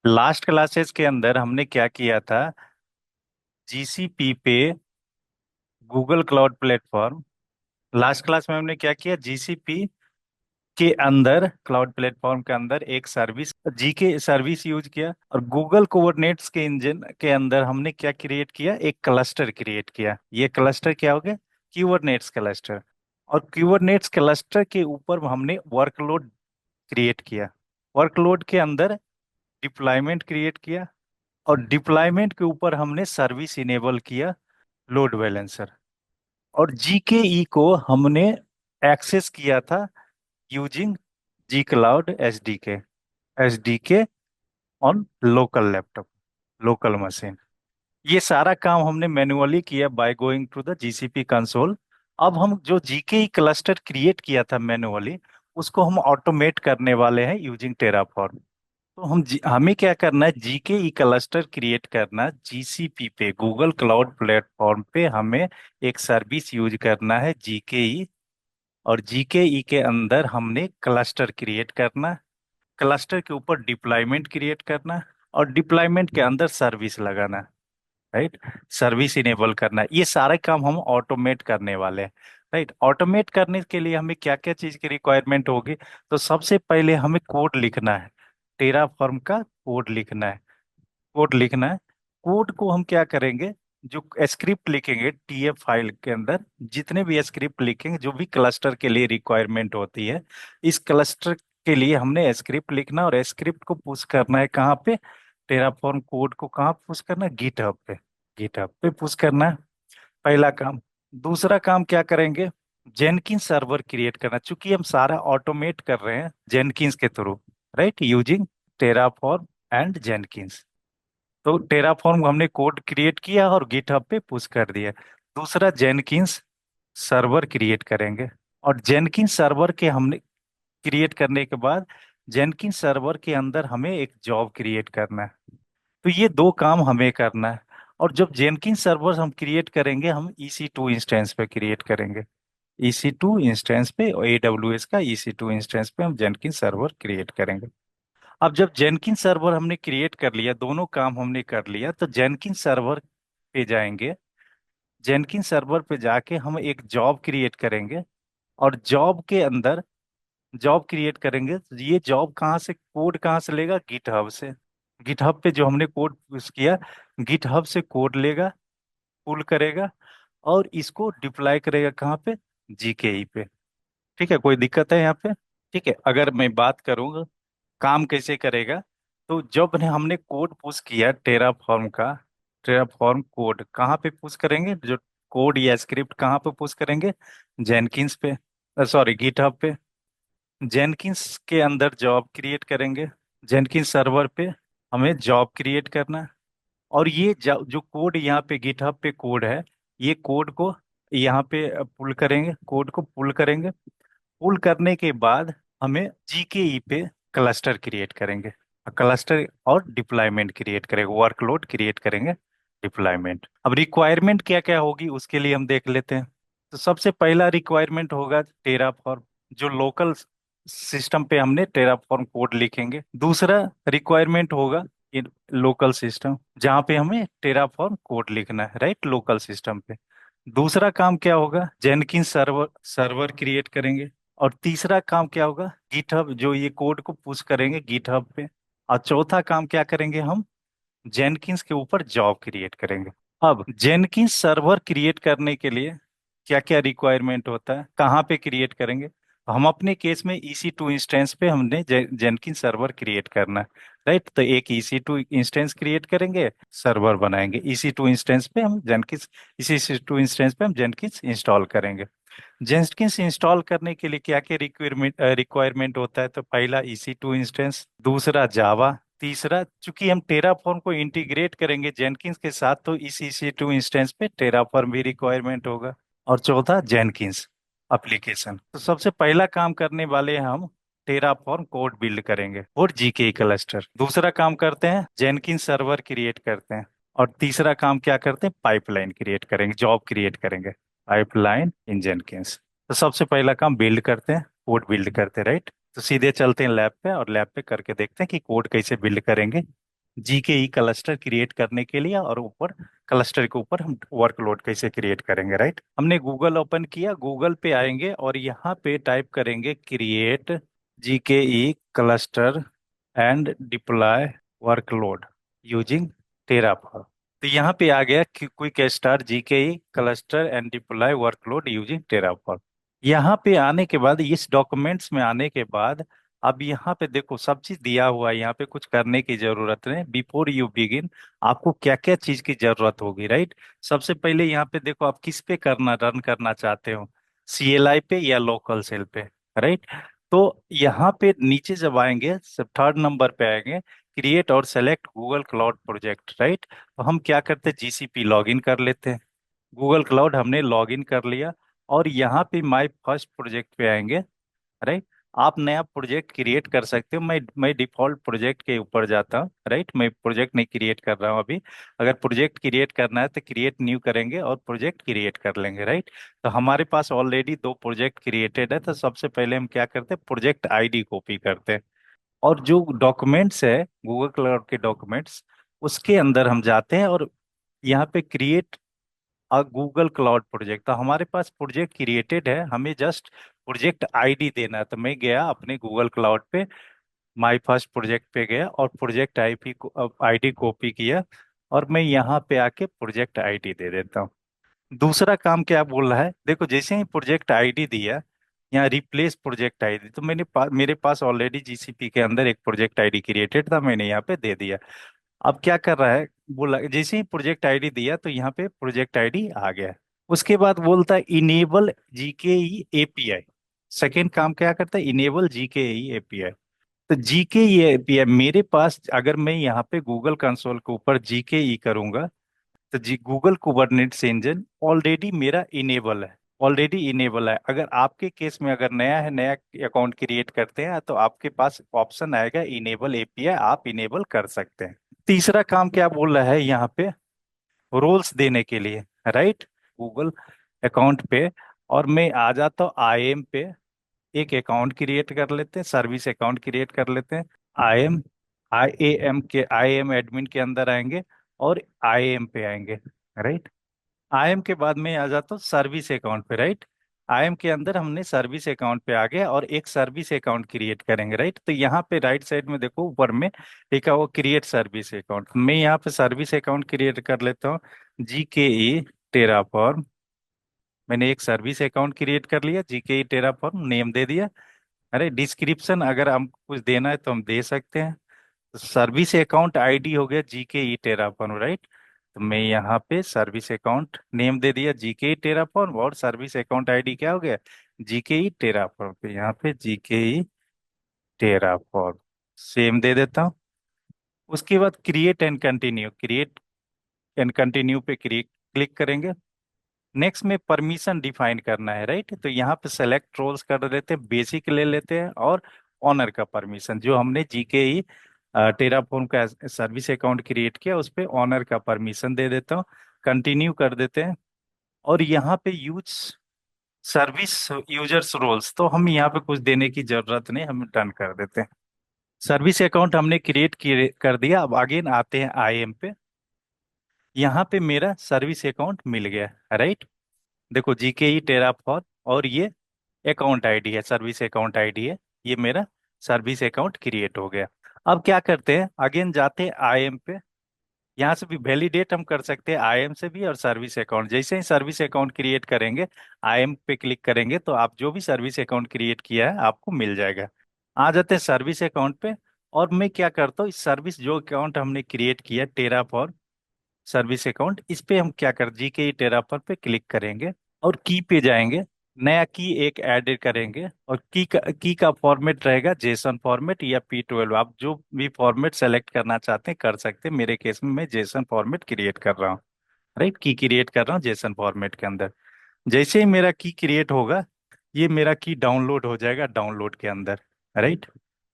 Last classes के अंदर हमने क्या किया था? जीसीपी पे Google cloud platform. Last class में हमने क्या किया? जीसीपी के अंदर, क्लाउड प्लेटफॉर्म के अंदर एक सर्विस, जीके सर्विस यूज किया, और गूगल कोऑर्डिनेट्स के इंजन के अंदर हमने क्या क्रिएट किया? एक क्लस्टर क्रिएट किया। ये क्लस्टर क्या हो गया? क्यूबरनेट्स क्लस्टर। और क्यूबरनेट्स क्लस्टर के ऊपर हमने वर्कलोड क्रिएट किया। वर्कलोड के अंदर डिप्लॉयमेंट क्रिएट किया, और डिप्लॉयमेंट के ऊपर हमने सर्विस इनेबल किया, लोड बैलेंसर। और जीकेई को हमने एक्सेस किया था using gcloud SDK on local laptop, local machine. ये सारा काम हमने मैन्युअली किया by going to the GCP console. अब हम जो जीकेई क्लस्टर क्रिएट किया था मैन्युअली, उसको हम ऑटोमेट करने वाले हैं यूजिंग टेराफॉर्म। तो हमें क्या करना है? जीकेई क्लस्टर क्रिएट करना जीसीपी पे, गूगल क्लाउड प्लेटफॉर्म पे हमें एक सर्विस यूज करना है जीकेई। और जीकेई के अंदर हमने क्लस्टर क्रिएट करना, क्लस्टर के ऊपर डिप्लॉयमेंट क्रिएट करना, और डिप्लॉयमेंट के अंदर सर्विस लगाना, राइट। सर्विस इनेबल करना, ये सारे काम हम ऑटोमेट करने वाले हैं, राइट। ऑटोमेट करने के लिए हमें क्या क्या चीज की रिक्वायरमेंट होगी? तो सबसे पहले हमें कोड लिखना है, टेराफॉर्म का कोड लिखना है। कोड लिखना है। कोड को हम क्या करेंगे? जो स्क्रिप्ट लिखेंगे टीएफ फाइल के अंदर, जितने भी स्क्रिप्ट लिखेंगे जो भी क्लस्टर के लिए रिक्वायरमेंट होती है, इस क्लस्टर के लिए हमने स्क्रिप्ट लिखना, और स्क्रिप्ट को पुश करना है कहाँ पे? टेराफॉर्म कोड को कहाँ पुश करना है? गिटहब पे। गिटहब पे पुश करना है, पहला काम। दूसरा काम क्या करेंगे? जेनकिंस सर्वर क्रिएट करना, चूंकि हम सारा ऑटोमेट कर रहे हैं जेनकिंस के through, right, using Terraform and Jenkins. तो टेराफॉर्म हमने कोड क्रिएट किया और गिटहब पे पुश कर दिया। दूसरा, जेनकिंस सर्वर क्रिएट करेंगे। और जेनकिंस सर्वर के हमने क्रिएट करने के बाद, जेनकिंस सर्वर के अंदर हमें एक जॉब क्रिएट करना है। तो ये दो काम हमें करना है। और जब जेनकिंस सर्वर हम क्रिएट करेंगे, हम EC2 इंस्टेंस पे क्रिएट करेंगे। EC2 इंस्टेंस पे, और AWS का EC2 इंस्टेंस पे हम जेनकिंस सर्वर क्रिएट करेंगे। अब जब जेनकिंस सर्वर हमने क्रिएट कर लिया, दोनों काम हमने कर लिया, तो जेनकिंस सर्वर पे जाएंगे। जेनकिंस सर्वर पे जाके हम एक जॉब क्रिएट करेंगे। और जॉब के अंदर, जॉब क्रिएट करेंगे तो ये जॉब कहाँ से, कोड कहाँ से लेगा? गिटहब से। गिटहब पे जो हमने कोड पुश किया, गिटहब से कोड लेगा, पुल करेगा, और इसको डिप्लॉय करेगा कहाँ पे? जीकेई पे। ठीक है, कोई दिक्कत है यहाँ पे? ठीक है, अगर मैं बात करूँ काम कैसे करेगा, तो जब हमने कोड पुश किया टेराफॉर्म का, टेराफॉर्म कोड कहाँ पे पुश करेंगे? जो कोड या स्क्रिप्ट कहाँ पे पुश करेंगे? जेनकिंस पे, सॉरी, गिटहब पे। जेनकिंस के अंदर जॉब क्रिएट करेंगे। जेनकिंस सर्वर पे हमें जॉब क्रिएट करना है। और ये जो कोड यहाँ पे गिटहब पे कोड है, ये कोड को यहाँ पे पुल करेंगे, कोड को पुल करेंगे। पुल करने के बाद हमें जीकेई पे क्लस्टर क्रिएट करेंगे। क्लस्टर और डिप्लॉयमेंट क्रिएट करेंगे, वर्कलोड क्रिएट करेंगे, डिप्लॉयमेंट। अब रिक्वायरमेंट क्या क्या होगी उसके लिए हम देख लेते हैं। तो सबसे पहला रिक्वायरमेंट होगा टेराफॉर्म, जो लोकल सिस्टम पे हमने टेराफॉर्म कोड लिखेंगे। दूसरा रिक्वायरमेंट होगा लोकल सिस्टम, जहाँ पे हमें टेराफॉर्म कोड लिखना है, राइट, लोकल सिस्टम पे। दूसरा काम क्या होगा? जेनकिंस सर्वर सर्वर क्रिएट करेंगे। और तीसरा काम क्या होगा? गिटहब, जो ये कोड को पुश करेंगे गिटहब पे। और चौथा काम क्या करेंगे? हम जेनकिंस के ऊपर जॉब क्रिएट करेंगे। अब जेनकिंस सर्वर क्रिएट करने के लिए क्या क्या रिक्वायरमेंट होता है, कहाँ पे क्रिएट करेंगे? हम अपने केस में EC2 इंस्टेंस पे हमने जेनकिंस सर्वर क्रिएट करना है, राइट। तो एक EC2 इंस्टेंस क्रिएट करेंगे, सर्वर बनाएंगे। EC2 इंस्टेंस पे हम जेनकिंस, इसी EC2 इंस्टेंस पे हम जेनकिंस इंस्टॉल करेंगे। जेनकिंस इंस्टॉल करने के लिए क्या क्या रिक्वायरमेंट रिक्वायरमेंट होता है? तो पहला EC2 इंस्टेंस, दूसरा जावा, तीसरा, चूंकि हम टेराफॉर्म को इंटीग्रेट करेंगे जेनकिंस के साथ, तो इस EC2 इंस्टेंस पे टेराफॉर्म भी रिक्वायरमेंट होगा। और चौथा, जेनकिंस एप्लीकेशन। तो सबसे पहला काम करने वाले हैं हम, टेराफॉर्म कोड बिल्ड करेंगे और जीके क्लस्टर। दूसरा काम करते हैं, जेनकिंस सर्वर क्रिएट करते हैं। और तीसरा काम क्या करते हैं? पाइपलाइन क्रिएट करेंगे, जॉब क्रिएट करेंगे, पाइपलाइन इन जेनकिंस। तो सबसे पहला काम बिल्ड करते हैं, कोड बिल्ड करते हैं, राइट। तो सीधे चलते हैं लैब पे, और लैब पे करके देखते हैं कि कोड कैसे बिल्ड करेंगे जीकेई क्लस्टर क्रिएट करने के लिए, और ऊपर क्लस्टर के ऊपर हम वर्कलोड कैसे क्रिएट करेंगे, राइट। हमने गूगल ओपन किया, गूगल पे आएंगे और यहाँ पे टाइप करेंगे create GKE cluster and deploy workload using Terraform. तो यहाँ पे आ गया कि quick start GKE cluster and deploy workload using Terraform. यहाँ पे आने के बाद, इस डॉक्यूमेंट्स में आने के बाद, अब यहाँ पे देखो सब चीज दिया हुआ है, यहाँ पे कुछ करने की जरूरत नहीं। बिफोर यू बिगिन, आपको क्या क्या चीज की जरूरत होगी, राइट। सबसे पहले यहाँ पे देखो आप किस पे करना, रन करना चाहते हो, सीएलआई पे या लोकल सेल पे, राइट। तो यहाँ पे नीचे जब आएंगे, सब थर्ड नंबर पे आएंगे, क्रिएट और select Google cloud project, right. तो हम क्या करते हैं, जीसीपी लॉगिन कर लेते हैं। गूगल क्लाउड हमने लॉगिन कर लिया, और यहाँ पे माय फर्स्ट प्रोजेक्ट पे आएंगे, राइट। आप नया प्रोजेक्ट क्रिएट कर सकते हो। मैं डिफॉल्ट प्रोजेक्ट के ऊपर जाता हूँ, राइट। मैं प्रोजेक्ट नहीं क्रिएट कर रहा हूँ अभी। अगर प्रोजेक्ट क्रिएट करना है तो क्रिएट न्यू करेंगे और प्रोजेक्ट क्रिएट कर लेंगे, राइट। तो हमारे पास ऑलरेडी दो प्रोजेक्ट क्रिएटेड है, तो सबसे पहले हम क्या करते हैं, प्रोजेक्ट आईडी कॉपी करते हैं, और जो डॉक्यूमेंट्स है गूगल क्लाउड के डॉक्यूमेंट्स, उसके अंदर हम जाते हैं, और यहाँ पे क्रिएट गूगल क्लाउड प्रोजेक्ट। तो हमारे पास प्रोजेक्ट क्रिएटेड है, हमें जस्ट प्रोजेक्ट आईडी देना है। तो मैं गया अपने गूगल क्लाउड पे, माय फर्स्ट प्रोजेक्ट पे गया और प्रोजेक्ट आईपी को आईडी कॉपी किया, और मैं यहाँ पे आके प्रोजेक्ट आईडी दे देता हूँ। दूसरा काम क्या बोल रहा है, देखो जैसे ही प्रोजेक्ट आईडी दिया, यहाँ रिप्लेस प्रोजेक्ट आईडी, तो मेरे पास ऑलरेडी जीसीपी के अंदर एक प्रोजेक्ट आईडी क्रिएटेड था, मैंने यहाँ पे दे दिया। अब क्या कर रहा है, बोला जैसे ही प्रोजेक्ट आईडी दिया तो यहाँ पे प्रोजेक्ट आईडी आ गया। उसके बाद बोलता है इनेबल जीकेई एपीआई। सेकेंड काम क्या करता है, इनेबल जीकेई एपीआई। तो जीकेई एपीआई मेरे पास, अगर मैं यहाँ पे गूगल कंसोल के ऊपर जीकेई करूंगा, तो जी गूगल कुबरनेटिस इंजन ऑलरेडी मेरा इनेबल है। अगर आपके केस में अगर नया है, नया अकाउंट क्रिएट करते हैं, तो आपके पास ऑप्शन आएगा इनेबल एपीआई, आप इनेबल कर सकते हैं। तीसरा काम क्या बोल रहा है यहाँ पे, रोल्स देने के लिए, राइट, गूगल अकाउंट पे। और मैं आ जाता हूँ आईएम पे, एक अकाउंट क्रिएट कर लेते हैं, सर्विस अकाउंट क्रिएट कर लेते हैं। आईएम आईएम एडमिन के अंदर आएंगे, और आईएम पे आएंगे, राइट। आईएम के बाद में आ जाता हूँ सर्विस अकाउंट पे, राइट। आईएम के अंदर हमने सर्विस अकाउंट पे आ गया, और एक सर्विस अकाउंट क्रिएट करेंगे, राइट। तो यहाँ पे राइट साइड में देखो ऊपर में लिखा हुआ क्रिएट सर्विस अकाउंट, मैं यहाँ पे सर्विस अकाउंट क्रिएट कर लेता हूँ, जीकेई टेराफॉर्म। मैंने एक सर्विस अकाउंट क्रिएट कर लिया, जीकेई टेराफॉर्म नेम दे दिया। अरे डिस्क्रिप्शन अगर हम कुछ देना है तो हम दे सकते हैं। सर्विस अकाउंट आईडी हो गया जीके ई टेराफॉर्म, राइट। तो मैं यहाँ पे सर्विस अकाउंट नेम दे दिया जीके ई टेराफॉर्म, और सर्विस अकाउंट आईडी क्या हो गया, जीके ई टेराफॉर्म। पे यहाँ पे जीके ई टेराफॉर्म सेम दे देता हूँ। उसके बाद क्रिएट एंड कंटिन्यू पे क्लिक करेंगे। नेक्स्ट में परमिशन डिफाइन करना है, राइट। तो यहाँ पे सेलेक्ट रोल्स कर लेते हैं, बेसिक ले लेते हैं, और ऑनर का परमिशन जो हमने जीके ही टेराफॉर्म का सर्विस अकाउंट क्रिएट किया, उस पे ऑनर का परमिशन दे देता हूँ। कंटिन्यू कर देते हैं, और यहाँ पे यूज सर्विस यूजर्स रोल्स, तो हम यहाँ पे कुछ देने की जरूरत नहीं, हम डन कर देते हैं। सर्विस अकाउंट हमने क्रिएट कर दिया। अब अगेन आते हैं आईएम पे, यहाँ पे मेरा सर्विस अकाउंट मिल गया, राइट। देखो जीके ही टेराफॉर्म, और ये अकाउंट आईडी है, सर्विस अकाउंट आईडी है, ये मेरा सर्विस अकाउंट क्रिएट हो गया। अब क्या करते हैं, अगेन जाते हैं आईएम पे। यहाँ से भी वैलिडेट हम कर सकते हैं आईएम से भी, और सर्विस अकाउंट, जैसे ही सर्विस अकाउंट क्रिएट करेंगे, आईएम पे क्लिक करेंगे, तो आप जो भी सर्विस अकाउंट क्रिएट किया है आपको मिल जाएगा। आ जाते हैं सर्विस अकाउंट पे, और मैं क्या करता हूँ, इस सर्विस जो अकाउंट हमने क्रिएट किया टेराफॉर्म सर्विस अकाउंट, इस पे हम क्या कर जीके टेराफॉर्म पे क्लिक करेंगे, और की पे जाएंगे, नया की एक ऐड करेंगे, और की का फॉर्मेट रहेगा जेसन फॉर्मेट या P12, आप जो भी फॉर्मेट सेलेक्ट करना चाहते हैं कर सकते हैं। मेरे केस में मैं जेसन फॉर्मेट क्रिएट कर रहा हूँ, राइट, की क्रिएट कर रहा हूँ जेसन फॉर्मेट के अंदर। जैसे ही मेरा की क्रिएट होगा, ये मेरा की डाउनलोड हो जाएगा डाउनलोड के अंदर, राइट।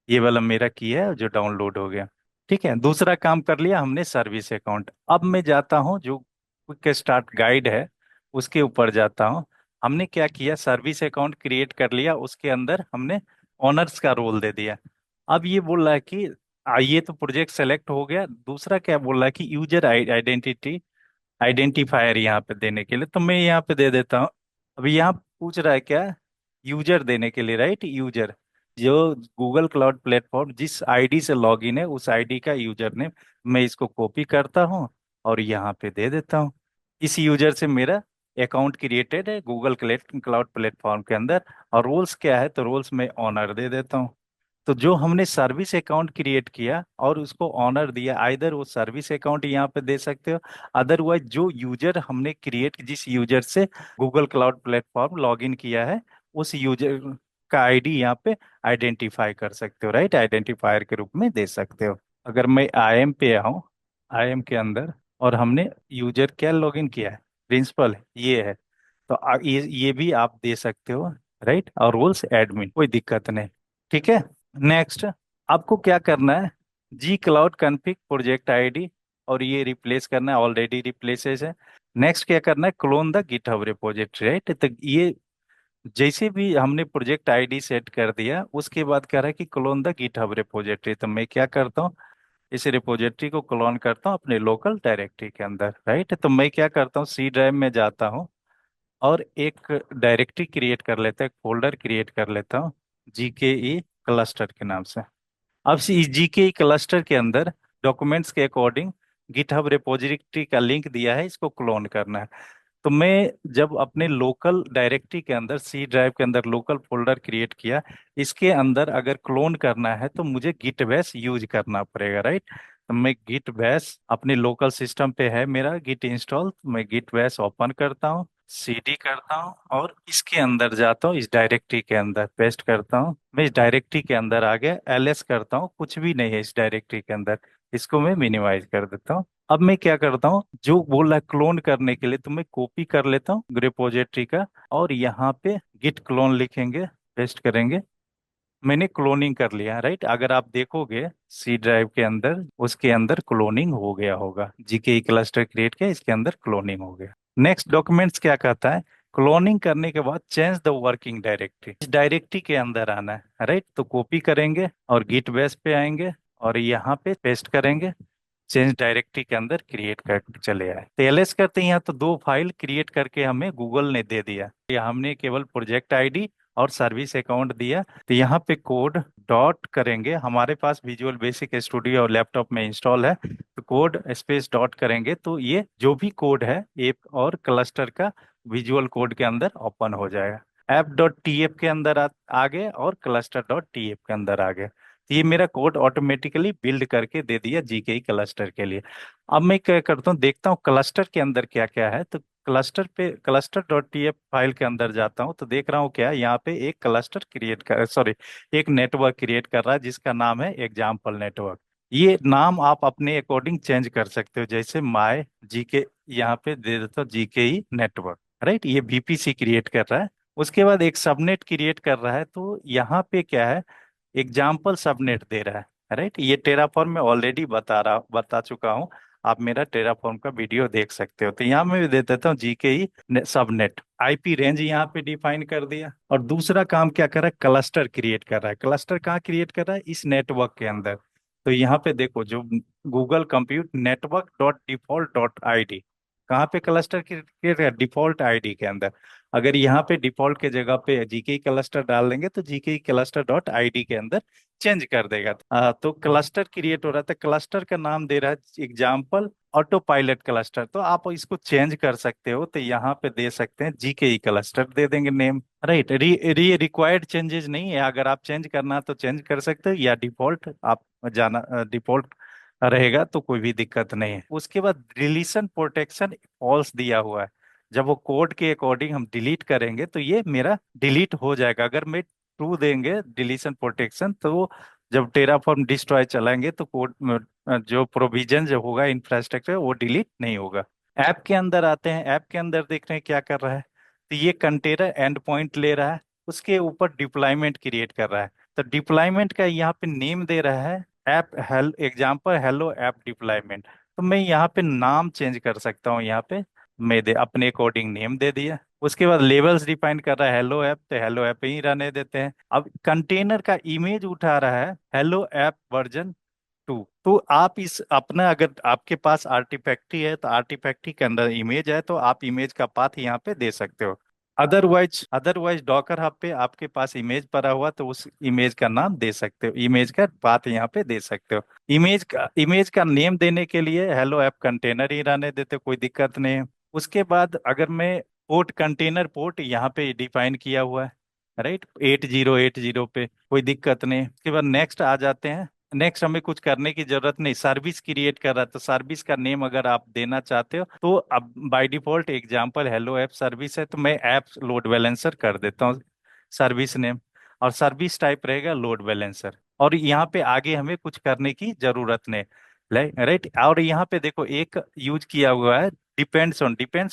ये वाला मेरा की है जो डाउनलोड हो गया। ठीक है, दूसरा काम कर लिया हमने सर्विस अकाउंट। अब मैं जाता हूँ जो क्विक स्टार्ट गाइड है उसके ऊपर जाता हूँ। हमने क्या किया, सर्विस अकाउंट क्रिएट कर लिया, उसके अंदर हमने ऑनर्स का रोल दे दिया। अब ये बोल रहा है कि ये तो प्रोजेक्ट सेलेक्ट हो गया, दूसरा क्या बोल रहा है कि यूजर आइडेंटिटी आइडेंटिफायर यहाँ पे देने के लिए, तो मैं यहाँ पे दे देता हूँ। अभी यहाँ पूछ रहा है क्या, यूजर देने के लिए, राइट, यूजर जो गूगल क्लाउड प्लेटफॉर्म जिस आईडी से लॉगिन है उस आईडी का यूजर नेम, मैं इसको कॉपी करता हूँ और यहाँ पे दे देता हूँ। इस यूजर से मेरा अकाउंट क्रिएटेड है गूगल क्लाउड प्लेटफॉर्म के अंदर। और रोल्स क्या है, तो रोल्स में ऑनर दे देता हूँ। तो जो हमने सर्विस अकाउंट क्रिएट किया और उसको ऑनर दिया, आइदर वो सर्विस अकाउंट यहाँ पे दे सकते हो, अदरवाइज जो यूजर हमने क्रिएट, जिस यूजर से गूगल क्लाउड प्लेटफॉर्म लॉगिन किया है उस यूजर का आईडी यहाँ पे आइडेंटिफाई कर सकते हो, राइट, आइडेंटिफायर के रूप में दे सकते हो। अगर मैं आईएम पे आऊँ, आईएम के अंदर, और हमने यूजर क्या लॉगिन किया है, प्रिंसिपल ये है, तो ये भी आप दे सकते हो, राइट, और रोल्स एडमिन, कोई दिक्कत नहीं। ठीक है। नेक्स्ट, आपको क्या करना है, जी क्लाउड कॉन्फ़िग प्रोजेक्ट आईडी, और ये रिप्लेस करना है, ऑलरेडी रिप्लेसेस है। नेक्स्ट क्या करना है, clone the GitHub repository, right, तो ये जैसे भी हमने प्रोजेक्ट आईडी सेट कर दिया उसके बाद कह रहा है कि क्लोन द गिटहब रिपोजिटरी, तो मैं क्या करता हूँ, इस रिपोजिटरी को क्लोन करता हूँ अपने लोकल डायरेक्टरी के अंदर, राइट। तो मैं क्या करता हूँ, सी ड्राइव में जाता हूँ और एक डायरेक्टरी क्रिएट कर लेता हूँ, एक फोल्डर क्रिएट कर लेता हूँ, जीकेई क्लस्टर के नाम से। अब इस जीके क्लस्टर के अंदर डॉक्यूमेंट्स के अकॉर्डिंग गिटहब रिपोजिटरी का लिंक दिया है, इसको क्लोन करना है। तो मैं जब अपने लोकल डायरेक्टरी के अंदर, सी ड्राइव के अंदर लोकल फोल्डर क्रिएट किया, इसके अंदर अगर क्लोन करना है तो मुझे गिट बैश यूज करना पड़ेगा, राइट। तो मैं गिट बैश अपने लोकल सिस्टम पे है मेरा गिट इंस्टॉल, तो मैं गिट बैश ओपन करता हूँ, सीडी करता हूँ और इसके अंदर जाता हूँ, इस डायरेक्टरी के अंदर पेस्ट करता हूँ। मैं इस डायरेक्टरी के अंदर आ गया, एलएस करता हूँ, कुछ भी नहीं है इस डायरेक्टरी के अंदर, इसको मैं मिनिमाइज कर देता हूँ। अब मैं क्या करता हूँ, जो बोल रहा है क्लोन करने के लिए, तो मैं कॉपी कर लेता हूँ रिपोजिटरी का, और यहाँ पे गिट क्लोन लिखेंगे, पेस्ट करेंगे। मैंने क्लोनिंग कर लिया, राइट। अगर आप देखोगे सी ड्राइव के अंदर, उसके अंदर क्लोनिंग हो गया होगा, जीके क्लस्टर क्रिएट किया, इसके अंदर क्लोनिंग हो गया। नेक्स्ट डॉक्यूमेंट्स क्या कहता है, क्लोनिंग करने के बाद चेंज द वर्किंग डायरेक्टरी, इस डायरेक्टरी के अंदर आना है, राइट। तो कॉपी करेंगे और गिट बेस पे आएंगे और यहाँ पे पेस्ट करेंगे, चेंज डायरेक्टरी के अंदर क्रिएट करके चले आए। तो एलएस करते हैं, यहाँ तो दो फाइल क्रिएट करके हमें गूगल ने दे दिया, या हमने केवल प्रोजेक्ट आईडी और सर्विस अकाउंट दिया। तो यहाँ पे कोड डॉट करेंगे, हमारे पास विजुअल बेसिक स्टूडियो और लैपटॉप में इंस्टॉल है, तो कोड स्पेस डॉट करेंगे तो ये जो भी कोड है ऐप और क्लस्टर का विजुअल कोड के अंदर ओपन हो जाएगा। ऐप डॉट टी एफ के अंदर आ गए और क्लस्टर डॉट टी एफ के अंदर आ गए। तो ये मेरा कोड ऑटोमेटिकली बिल्ड करके दे दिया जीके क्लस्टर के लिए। अब मैं क्या करता हूँ, देखता हूँ क्लस्टर के अंदर क्या क्या है, तो क्लस्टर पे क्लस्टर डॉट टीएफ फाइल के अंदर जाता हूँ तो देख रहा हूँ क्या, यहाँ पे एक क्लस्टर क्रिएट कर, सॉरी, एक नेटवर्क क्रिएट कर रहा है जिसका नाम है एग्जाम्पल नेटवर्क। ये नाम आप अपने अकॉर्डिंग चेंज कर सकते हो, जैसे माय जीके, यहाँ पे दे देता हूँ जीके ही नेटवर्क, राइट। ये वीपीसी क्रिएट कर रहा है। उसके बाद एक सबनेट क्रिएट कर रहा है, तो यहाँ पे क्या है, एग्जाम्पल सबनेट दे रहा है, राइट। ये टेराफॉर्म में ऑलरेडी बता चुका हूँ, आप मेरा टेराफॉर्म का वीडियो देख सकते हो। तो यहाँ मैं भी दे देता हूँ जीके ही सबनेट, आईपी रेंज यहाँ पे डिफाइन कर दिया। और दूसरा काम क्या कर रहा है, क्लस्टर क्रिएट कर रहा है। क्लस्टर कहाँ क्रिएट कर रहा है, इस नेटवर्क के अंदर। तो यहाँ पे देखो, जो Google compute network dot default dot I D, कहाँ पे क्लस्टर क्रिएट कर, डिफॉल्ट आईडी के अंदर। अगर यहाँ पे डिफॉल्ट के जगह पे जीके क्लस्टर डाल देंगे तो जीके क्लस्टर डॉट आईडी के अंदर चेंज कर देगा। तो क्लस्टर क्रिएट हो रहा था, क्लस्टर का नाम दे रहा है एग्जाम्पल ऑटो पायलट क्लस्टर, तो आप इसको चेंज कर सकते हो। तो यहाँ पे दे सकते हैं जीके क्लस्टर दे देंगे नेम, राइट। रिक्वायर्ड चेंजेस नहीं है, अगर आप चेंज करना तो चेंज कर सकते हो, या डिफॉल्ट आप जाना, डिफॉल्ट रहेगा तो कोई भी दिक्कत नहीं है। उसके बाद डिलीशन प्रोटेक्शन फॉल्स दिया हुआ है, जब वो कोड के अकॉर्डिंग हम डिलीट करेंगे तो ये मेरा डिलीट हो जाएगा। अगर मैं ट्रू देंगे डिलीशन प्रोटेक्शन, तो जब टेराफॉर्म डिस्ट्रॉय चलाएंगे तो कोड जो प्रोविजन जो होगा इंफ्रास्ट्रक्चर वो डिलीट नहीं होगा। ऐप के अंदर आते हैं, ऐप के अंदर देख रहे हैं क्या कर रहा है, तो ये कंटेनर एंड पॉइंट ले रहा है, उसके ऊपर डिप्लॉयमेंट क्रिएट कर रहा है। तो डिप्लॉयमेंट का यहाँ पे नेम दे रहा है app hello example hello app deployment. तो मैं यहाँ पे नाम चेंज कर सकता हूँ, यहाँ पे मैं दे अपने अकॉर्डिंग नेम दे दिया। उसके बाद लेवल्स डिफाइन कर रहा है हेलो ऐप, तो हेलो ऐप ही रहने देते हैं। अब कंटेनर का इमेज उठा रहा है हेलो ऐप वर्जन 2। तो आप इस अपना, अगर आपके पास आर्टिफैक्टी है तो आर्टिफैक्टी के अंदर इमेज है तो आप इमेज का पाथ यहाँ पे दे सकते हो। अदरवाइज डॉकर हब पे आपके पास इमेज पड़ा हुआ तो उस इमेज का नाम दे सकते हो, इमेज का पाथ यहाँ पे दे सकते हो। इमेज का नेम देने के लिए हेलो ऐप कंटेनर ही रहने देते हो, कोई दिक्कत नहीं है। उसके बाद अगर मैं पोर्ट, कंटेनर पोर्ट यहाँ पे डिफाइन किया हुआ है, राइट, 8080 पे, कोई दिक्कत नहीं। उसके बाद नेक्स्ट आ जाते हैं। नेक्स्ट हमें कुछ करने की जरूरत नहीं, सर्विस क्रिएट कर रहा है तो सर्विस का नेम अगर आप देना चाहते हो तो अब by default example hello app service है तो मैं ऐप लोड बैलेंसर कर देता हूँ सर्विस नेम, और सर्विस टाइप रहेगा लोड बैलेंसर। और यहाँ पे आगे हमें कुछ करने की जरूरत नहीं, राइट। और यहाँ पे देखो एक यूज किया हुआ है डिपेंड्स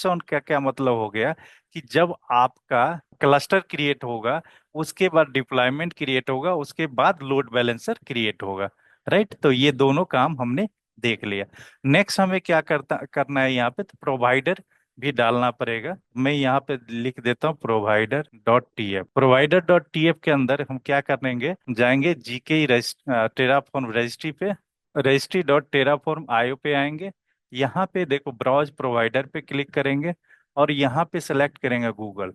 ऑन क्या क्या मतलब हो गया कि जब आपका क्लस्टर क्रिएट होगा उसके बाद डिप्लॉयमेंट क्रिएट होगा उसके बाद लोड बैलेंसर क्रिएट होगा, राइट। तो ये दोनों काम हमने देख लिया। नेक्स्ट हमें क्या करना है यहाँ पे, तो प्रोवाइडर भी डालना पड़ेगा। मैं यहाँ पे लिख देता हूँ प्रोवाइडर डॉट टीएफ के अंदर हम क्या करेंगे, जाएंगे जीके टेराफॉर्म रजिस्ट्री पे, registry.terraform.io पे आएंगे। यहाँ पे देखो ब्राउज प्रोवाइडर पे क्लिक करेंगे और यहाँ पे सेलेक्ट करेंगे गूगल।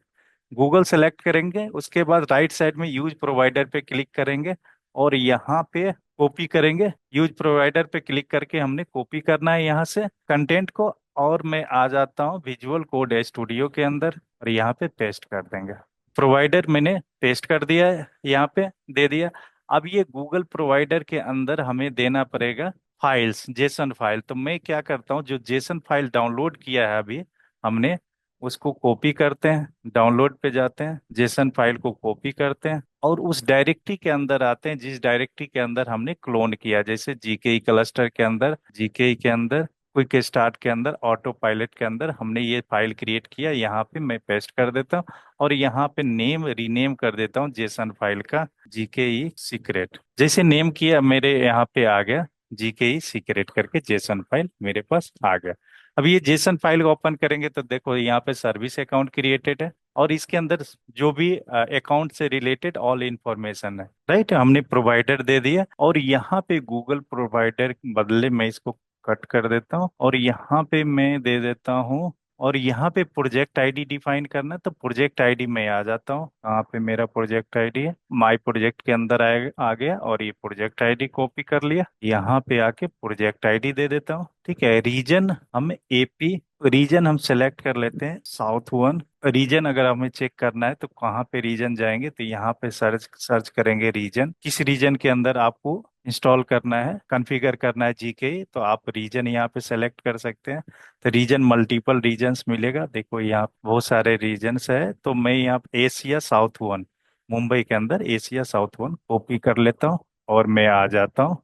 गूगल सेलेक्ट करेंगे, उसके बाद राइट साइड में यूज प्रोवाइडर पे क्लिक करेंगे और यहाँ पे कॉपी करेंगे। यूज प्रोवाइडर पे क्लिक करके हमने कॉपी करना है यहाँ से कंटेंट को, और मैं आ जाता हूँ विजुअल कोड स्टूडियो के अंदर और यहाँ पे पेस्ट कर देंगे। प्रोवाइडर मैंने पेस्ट कर दिया है, यहाँ पे दे दिया। अब ये गूगल प्रोवाइडर के अंदर हमें देना पड़ेगा फाइल्स, जेसन फाइल। तो मैं क्या करता हूँ, जो जेसन फाइल डाउनलोड किया है अभी हमने, उसको कॉपी करते हैं, डाउनलोड पे जाते हैं, जेसन फाइल को कॉपी करते हैं और उस डायरेक्टरी के अंदर आते हैं जिस डायरेक्टरी के अंदर हमने क्लोन किया, जैसे जीकेई क्लस्टर के अंदर, जीकेई के अंदर, क्विक स्टार्ट के अंदर, ऑटो पायलट के अंदर हमने ये फाइल क्रिएट किया। यहाँ पे मैं पेस्ट कर देता हूँ और यहाँ पे नेम रीनेम कर देता हूँ जेसन फाइल का जीकेई सीक्रेट। जैसे नेम किया मेरे यहाँ पे आ गया जीकेई सीक्रेट करके, जेसन फाइल मेरे पास आ गया। अब ये जेसन फाइल को ओपन करेंगे तो देखो यहाँ पे सर्विस अकाउंट क्रिएटेड है और इसके अंदर जो भी अकाउंट से रिलेटेड ऑल इंफॉर्मेशन है, राइट। हमने प्रोवाइडर दे दिया और यहाँ पे गूगल प्रोवाइडर के बदले मैं इसको कट कर देता हूँ और यहाँ पे मैं दे देता हूँ, और यहाँ पे प्रोजेक्ट आईडी डिफाइन करना है तो प्रोजेक्ट आईडी में आ जाता हूँ। यहाँ पे मेरा प्रोजेक्ट आईडी है, माय प्रोजेक्ट के अंदर आ गया और ये प्रोजेक्ट आईडी कॉपी कर लिया, यहाँ पे आके प्रोजेक्ट आईडी दे देता हूँ। ठीक है, रीजन हम एपी, रीजन हम सेलेक्ट कर लेते हैं साउथ वन। रीजन अगर हमें चेक करना है तो कहाँ पे रीजन जाएंगे, तो यहाँ पे सर्च सर्च करेंगे रीजन, किस रीजन के अंदर आपको इंस्टॉल करना है, कॉन्फ़िगर करना है जीके, तो आप रीजन यहाँ पे सेलेक्ट कर सकते हैं। तो रीजन मल्टीपल रीजन्स मिलेगा, देखो यहाँ बहुत सारे रीजन्स है। तो मैं यहाँ एशिया साउथ वन, मुंबई के अंदर एशिया साउथ वन कॉपी कर लेता हूँ और मैं आ जाता हूँ,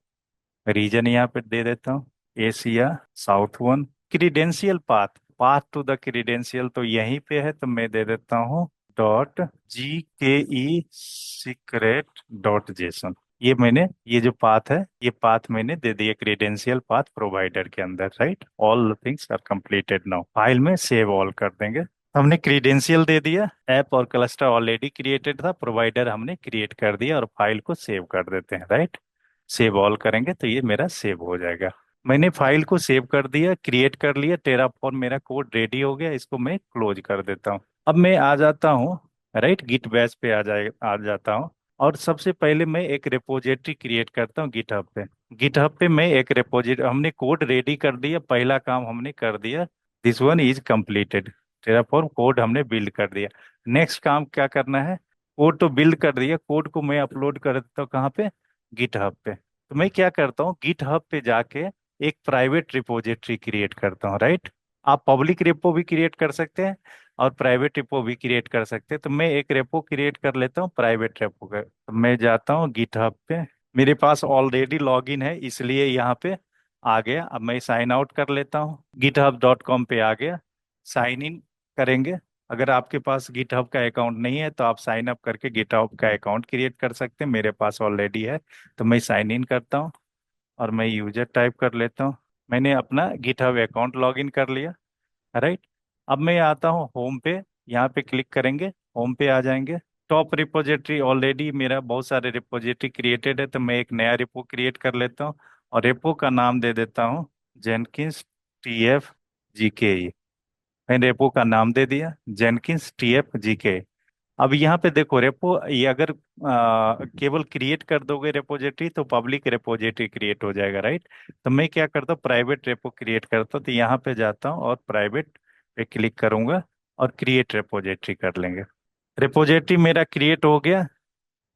रीजन यहाँ पे दे देता हूँ Asia South one. Credential path, path to the credential तो यहीं पे है तो मैं दे देता हूँ .gke secret.json। ये जो पाथ है ये पाथ मैंने दे दिया क्रीडेंशियल पाथ प्रोवाइडर के अंदर, right. All things are completed now, file में सेव ऑल कर देंगे। हमने क्रीडेंशियल दे दिया, ऐप और क्लस्टर ऑलरेडी क्रिएटेड था, प्रोवाइडर हमने क्रिएट कर दिया और फाइल को सेव कर देते हैं, राइट। सेव ऑल करेंगे तो ये मेरा सेव हो जाएगा। मैंने फाइल को सेव कर दिया, क्रिएट कर लिया, टेराफॉर्म मेरा कोड रेडी हो गया, इसको मैं क्लोज कर देता हूँ। अब मैं आ जाता हूँ, राइट, गिट बैच पे आ जाता हूँ और सबसे पहले मैं एक रिपोजिटरी क्रिएट करता हूँ गिटहब पे। गिटहब पे मैं एक रिपोजिटरी, हमने कोड रेडी कर दिया, पहला काम हमने कर दिया, this one is completed, Terraform code हमने बिल्ड कर दिया। नेक्स्ट काम क्या करना है, कोड तो बिल्ड कर दिया, कोड को मैं अपलोड कर देता हूँ कहाँ पे, गिटहब पे। तो मैं क्या करता हूँ, गिटहब पे जाके एक प्राइवेट रिपोजिटरी क्रिएट करता हूँ, राइट। आप पब्लिक रेपो भी क्रिएट कर सकते हैं और प्राइवेट रेपो भी क्रिएट कर सकते हैं। तो मैं एक रेपो क्रिएट कर लेता हूँ प्राइवेट रेपो का, तो मैं जाता हूँ गिटहब पे, मेरे पास ऑलरेडी लॉगिन है इसलिए यहाँ पे आ गया। अब मैं साइन आउट कर लेता हूँ, github.com पे आ गया, साइन इन करेंगे। अगर आपके पास गिटहब का अकाउंट नहीं है तो आप साइन अप करके गिटहब का अकाउंट क्रिएट कर सकते हैं, मेरे पास ऑलरेडी है। तो मैं साइन इन करता हूँ और मैं यूजर टाइप कर लेता हूँ, मैंने अपना गिटहब अकाउंट लॉग इन कर लिया, राइट। अब मैं आता हूँ होम पे, यहाँ पे क्लिक करेंगे, होम पे आ जाएंगे। टॉप रिपोजिटरी, ऑलरेडी मेरा बहुत सारे रिपोजिटरी क्रिएटेड है, तो मैं एक नया रिपो क्रिएट कर लेता हूँ और रिपो का नाम दे देता हूँ जेनकिंस TF GK। मैंने रेपो का नाम दे दिया जेनकिंस TF GK। अब यहाँ पे देखो, रेपो ये अगर केवल क्रिएट कर दोगे रेपोजिटरी तो पब्लिक रेपोजिटरी क्रिएट हो जाएगा, राइट। तो मैं क्या करता हूँ, प्राइवेट रेपो क्रिएट करता हूँ, तो यहाँ पे जाता हूँ और प्राइवेट पे क्लिक करूंगा और क्रिएट रेपोजिटरी कर लेंगे। रेपोजिटरी मेरा क्रिएट हो गया,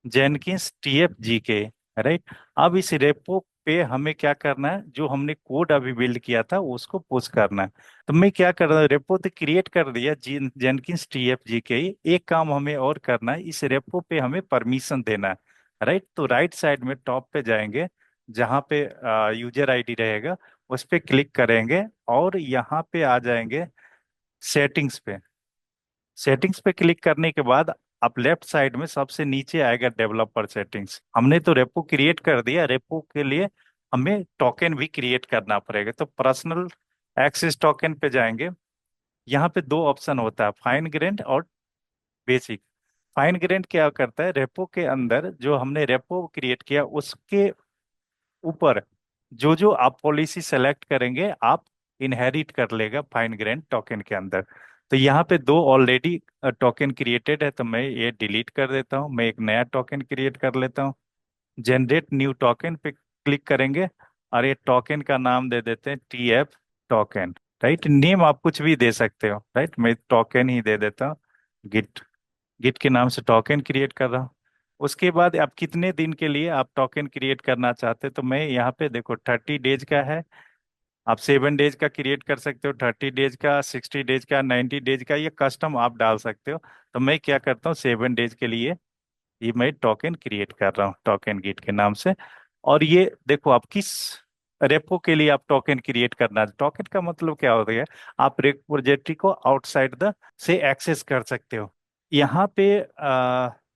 जेनकिंस TF GK, राइट। अब इस रेपो पे हमें क्या करना है, जो हमने कोड अभी बिल्ड किया था उसको पुश करना है। तो मैं क्या कर रहा हूँ, रेपो तो क्रिएट कर दिया जेनकिंस TF GK। एक काम हमें और करना है, इस रेपो पे हमें परमिशन देना है, राइट। तो राइट साइड में टॉप पे जाएंगे, जहाँ पे यूजर आईडी रहेगा उस पे क्लिक करेंगे और यहाँ पे आ जाएंगे सेटिंग्स पे। सेटिंग्स पे क्लिक करने के बाद आप लेफ्ट साइड में सबसे नीचे आएगा डेवलपर सेटिंग्स। हमने तो रेपो क्रिएट कर दिया, रेपो के लिए हमें टोकन भी क्रिएट करना पड़ेगा, तो पर्सनल एक्सेस टोकन पे जाएंगे। यहाँ पे दो ऑप्शन होता है, फाइन ग्रेड और बेसिक। फाइन ग्रेड क्या करता है, रेपो के अंदर जो हमने रेपो क्रिएट किया उसके ऊपर जो जो आप पॉलिसी सेलेक्ट करेंगे आप इनहेरिट कर लेगा फाइन ग्रैंड टोकन के अंदर। तो यहाँ पे दो ऑलरेडी टोकन क्रिएटेड है, तो मैं ये डिलीट कर देता हूँ, मैं एक नया टोकन क्रिएट कर लेता हूँ। जनरेट न्यू टोकन पे क्लिक करेंगे और ये टोकन का नाम दे देते हैं TF टोकन, राइट। नेम आप कुछ भी दे सकते हो, राइट। मैं टोकन ही दे देता हूँ, गिट गिट के नाम से टोकन क्रिएट कर रहा हूँ। उसके बाद आप कितने दिन के लिए आप टोकन क्रिएट करना चाहते हैं, तो मैं यहाँ पे देखो 30 डेज का है। आप 7 डेज का क्रिएट कर सकते हो, 30 डेज का, 60 डेज का, 90 डेज का, ये कस्टम आप डाल सकते हो। तो मैं क्या करता हूँ, 7 डेज के लिए ये मैं टोकन क्रिएट कर रहा हूँ टोकन गिट के नाम से। और ये देखो, आप किस रेपो के लिए आप टोकन क्रिएट करना, टोकन का मतलब क्या होता है, आप रिपोजिटरी को आउटसाइड द से एक्सेस कर सकते हो। यहाँ पे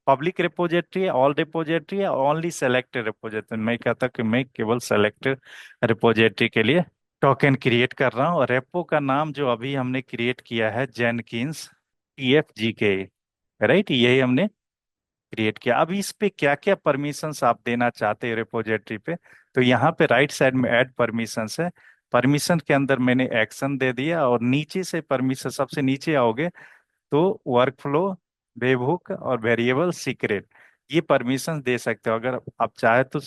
पब्लिक रिपोजिटरी है, ऑल रिपोजिटरी है, ओनली सेलेक्टेड रिपोजिटरी। मैं कहता कि मैं केवल सेलेक्टेड रिपोजिटरी के लिए टोकन क्रिएट कर रहा हूँ। और रेपो का नाम जो अभी हमने क्रिएट किया है जेनकिंस TF GK, राइट, यही हमने क्रिएट किया। अब इस पे क्या क्या परमिशंस आप देना चाहते हैं रिपोजिटरी पे, तो यहाँ पे राइट साइड में ऐड परमिशंस है। परमिशन के अंदर मैंने एक्शन दे दिया और नीचे से परमिशन, सबसे नीचे आओगे तो वर्क फ्लो, वेबहुक और वेरिएबल सीक्रेट, ये परमिशन दे सकते हो। अगर आप चाहे तो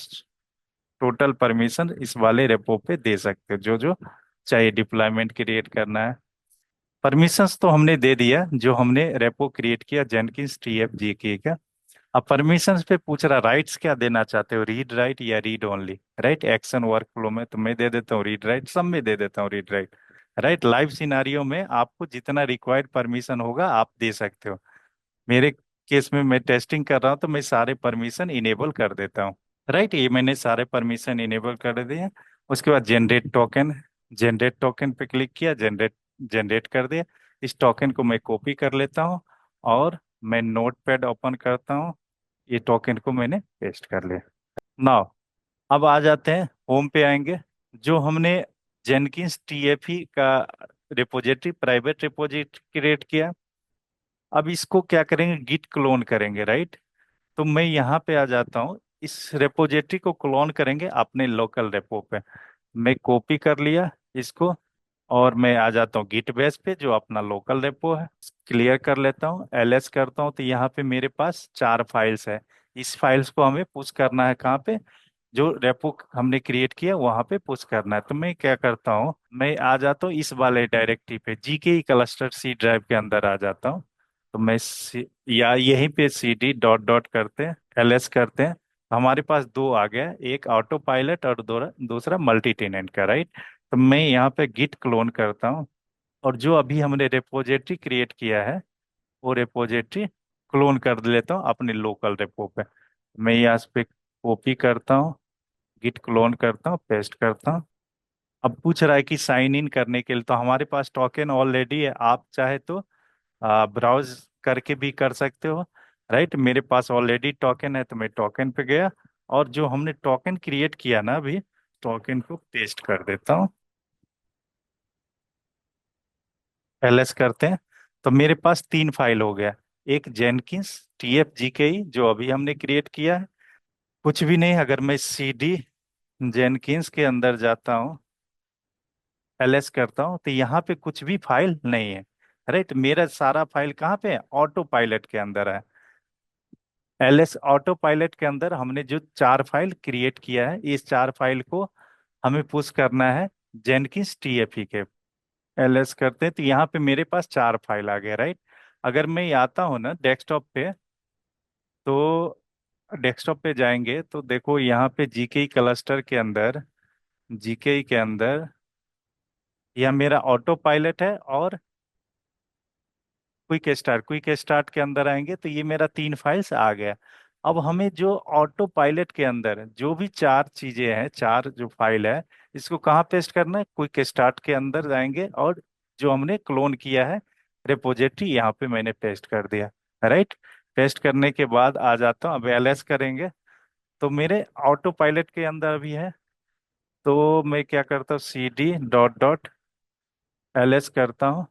टोटल परमिशन इस वाले रेपो पे दे सकते हो, जो जो चाहिए, डिप्लॉयमेंट क्रिएट करना है। परमिशंस तो हमने दे दिया जो हमने रेपो क्रिएट किया जेनकिंस TF GK का। अब परमिशंस पे पूछ रहा राइट्स क्या देना चाहते हो, रीड राइट या read only, right. Action work flow में तो मैं दे देता हूँ रीड राइट, सब में दे देता हूँ read write, right. Live scenario में आपको जितना रिक्वायर्ड परमिशन होगा आप दे सकते हो। मेरे केस में मैं टेस्टिंग कर रहा हूँ तो मैं सारे परमिशन इनेबल कर देता हूँ, राइट। ये मैंने सारे परमिशन इनेबल कर दिए। उसके बाद जनरेट टोकन पे क्लिक किया, जनरेट जनरेट कर दिया। इस टोकन को मैं कॉपी कर लेता हूँ और मैं नोट पैड ओपन करता हूँ, ये टोकन को मैंने पेस्ट कर लिया। नाउ अब आ जाते हैं, होम पे आएंगे। जो हमने जेनकिंस TF का रिपोजिटरी, प्राइवेट रिपोजिटरी क्रिएट किया, अब इसको क्या करेंगे, गिट क्लोन करेंगे, राइट। तो मैं यहाँ पे आ जाता हूँ, इस रेपोजिटरी को क्लोन करेंगे अपने लोकल रेपो पे। मैं कॉपी कर लिया इसको और मैं आ जाता हूँ गिट बेस पे जो अपना लोकल रेपो है, क्लियर कर लेता हूँ, LS करता हूँ, तो यहाँ पे मेरे पास 4 फाइल्स है। इस फाइल्स को हमें पुश करना है कहाँ पे, जो रेपो हमने क्रिएट किया वहां पे पुश करना है। तो मैं क्या करता हूँ, मैं आ जाता हूँ इस वाले डायरेक्टरी पे, GK क्लस्टर C ड्राइव के अंदर आ जाता हूँ। तो मैं या यहीं पे CD डॉट डॉट करते हैं, LS करते हैं, हमारे पास दो आ गया, एक ऑटो पायलट और दूसरा मल्टी टेनेंट का, राइट। तो मैं यहाँ पे गिट क्लोन करता हूँ और जो अभी हमने रेपोजिटरी क्रिएट किया है वो रेपोजिटरी क्लोन कर लेता हूँ अपने लोकल रेपो पे। मैं यहाँ पे कॉपी करता हूँ, गिट क्लोन करता हूँ, पेस्ट करता हूँ। अब पूछ रहा है कि साइन इन करने के लिए, तो हमारे पास टोकन ऑलरेडी है, आप चाहे तो ब्राउज करके भी कर सकते हो, राइट। मेरे पास ऑलरेडी टोकन है तो मैं टोकन पे गया और जो हमने टोकन क्रिएट किया ना अभी, टोकन को पेस्ट कर देता हूँ, LS करते हैं। तो मेरे पास तीन फाइल हो गया। एक जेनकिंस TFGKE जो अभी हमने क्रिएट किया है। कुछ भी नहीं, अगर मैं CD जेनकिंस के अंदर जाता हूँ, LS करता हूँ, तो यहाँ पे कुछ भी फाइल नहीं है। राइट, मेरा सारा फाइल कहाँ पे है? ऑटो पायलट के अंदर है। LS ऑटो पायलट के अंदर हमने जो चार फाइल क्रिएट किया है, इस चार फाइल को हमें पुश करना है जेनकिंस TFE के। LS करते हैं तो यहाँ पे मेरे पास चार फाइल आ गए। राइट, अगर मैं आता हूँ ना डेस्कटॉप पे, तो डेस्कटॉप पे जाएंगे तो देखो यहाँ पे GKE क्लस्टर के अंदर, GKE के अंदर यह मेरा ऑटो पायलट है, और क्विक स्टार्ट के अंदर आएंगे तो ये मेरा तीन फाइल्स आ गया। अब हमें जो ऑटो पायलट के अंदर जो भी चार चीजें हैं, चार जो फाइल है, इसको कहाँ पेस्ट करना है? क्विक स्टार्ट के अंदर जाएंगे, और जो हमने क्लोन किया है रिपोजिटरी, यहाँ पे मैंने पेस्ट कर दिया। राइट, पेस्ट करने के बाद आ जाता हूँ, अब LS करेंगे तो मेरे ऑटो पायलट के अंदर भी है। तो मैं क्या करता हूँ, CD:LS करता हूँ।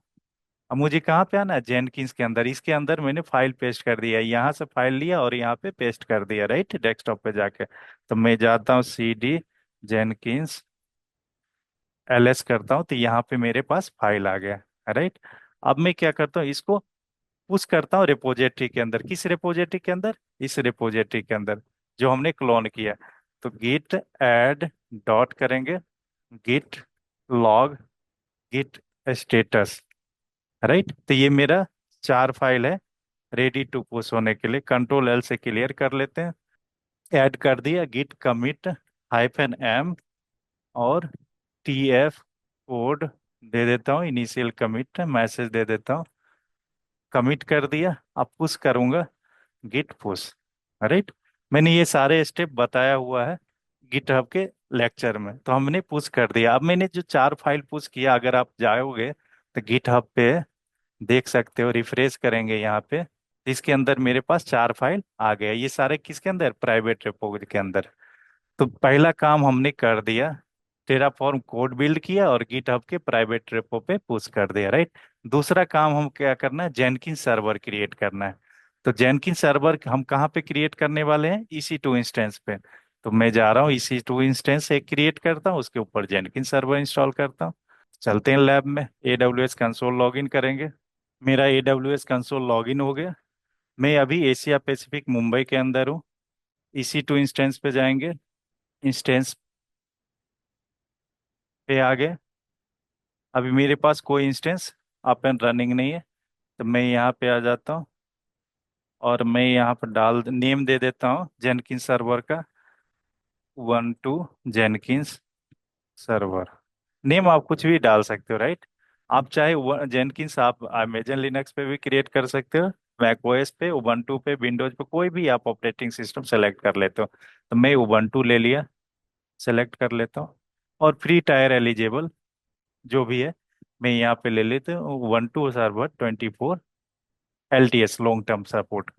अब मुझे कहाँ पे आना है? जेनकिंस के अंदर, इसके अंदर मैंने फाइल पेस्ट कर दिया, यहाँ से फाइल लिया और यहाँ पे पेस्ट कर दिया। राइट, डेस्कटॉप पे जाके तो मैं जाता हूँ CD:जेनकिंस:LS करता हूँ, तो यहाँ पे मेरे पास फाइल आ गया। राइट, अब मैं क्या करता हूँ, इसको पुश करता हूँ रिपोजिटरी के अंदर। किस रिपोजिटरी के अंदर? इस रिपोजिटरी के अंदर जो हमने क्लोन किया। तो गिट ऐड डॉट करेंगे, git log, git status. Right, तो ये मेरा चार फाइल है रेडी टू पुश होने के लिए। कंट्रोल L से क्लियर कर लेते हैं। ऐड कर दिया, गिट कमिट -m, और TF कोड दे देता हूँ, इनिशियल कमिट मैसेज दे देता हूँ। कमिट कर दिया, अब पुश करूंगा, गिट पुश। राइट, मैंने ये सारे स्टेप बताया हुआ है गिटहब के लेक्चर में, तो हमने पुश कर दिया। अब मैंने जो चार फाइल पुश किया, अगर आप जाओगे तो गिटहब पे देख सकते हो, रिफ्रेश करेंगे यहाँ पे, इसके अंदर मेरे पास चार फाइल आ गया। ये सारे किसके अंदर? प्राइवेट रेपो के अंदर। तो पहला काम हमने कर दिया, टेराफॉर्म कोड बिल्ड किया और गिटहब के प्राइवेट रेपो पे पुश कर दिया। राइट, दूसरा काम हम क्या करना है? जेनकिन सर्वर क्रिएट करना है। तो जेनकिन सर्वर हम कहाँ पे क्रिएट करने वाले हैं? EC2 इंस्टेंस पे। तो मैं जा रहा हूँ EC2 इंस्टेंस एक क्रिएट करता हूँ, उसके ऊपर जेनकिन सर्वर इंस्टॉल करता हूँ। चलते हैं लैब में, AWS कंसोल लॉगिन करेंगे। मेरा AWS कंसोल लॉगिन हो गया। मैं अभी एशिया पैसिफिक मुंबई के अंदर हूँ। EC2 इंस्टेंस पे जाएंगे, इंस्टेंस पे आ गए। अभी मेरे पास कोई इंस्टेंस अप एंड रनिंग नहीं है, तो मैं यहाँ पे आ जाता हूँ, और मैं यहाँ पर डाल नेम दे देता हूँ जेनकिंस सर्वर का, 12 जेनकिंस सर्वर। नेम आप कुछ भी डाल सकते हो। राइट, आप चाहे जेनकिंस आप अमेजन लिनक्स पे भी क्रिएट कर सकते हो, मैक ओएस पे, उबंटू पे, विंडोज पे, कोई भी आप ऑपरेटिंग सिस्टम सेलेक्ट कर लेते हो। तो मैं उबंटू ले लिया, सेलेक्ट कर लेता हूँ। और फ्री टायर एलिजिबल जो भी है, मैं यहाँ पे ले लेते हूँ, Ubuntu server 24 LTS long term support.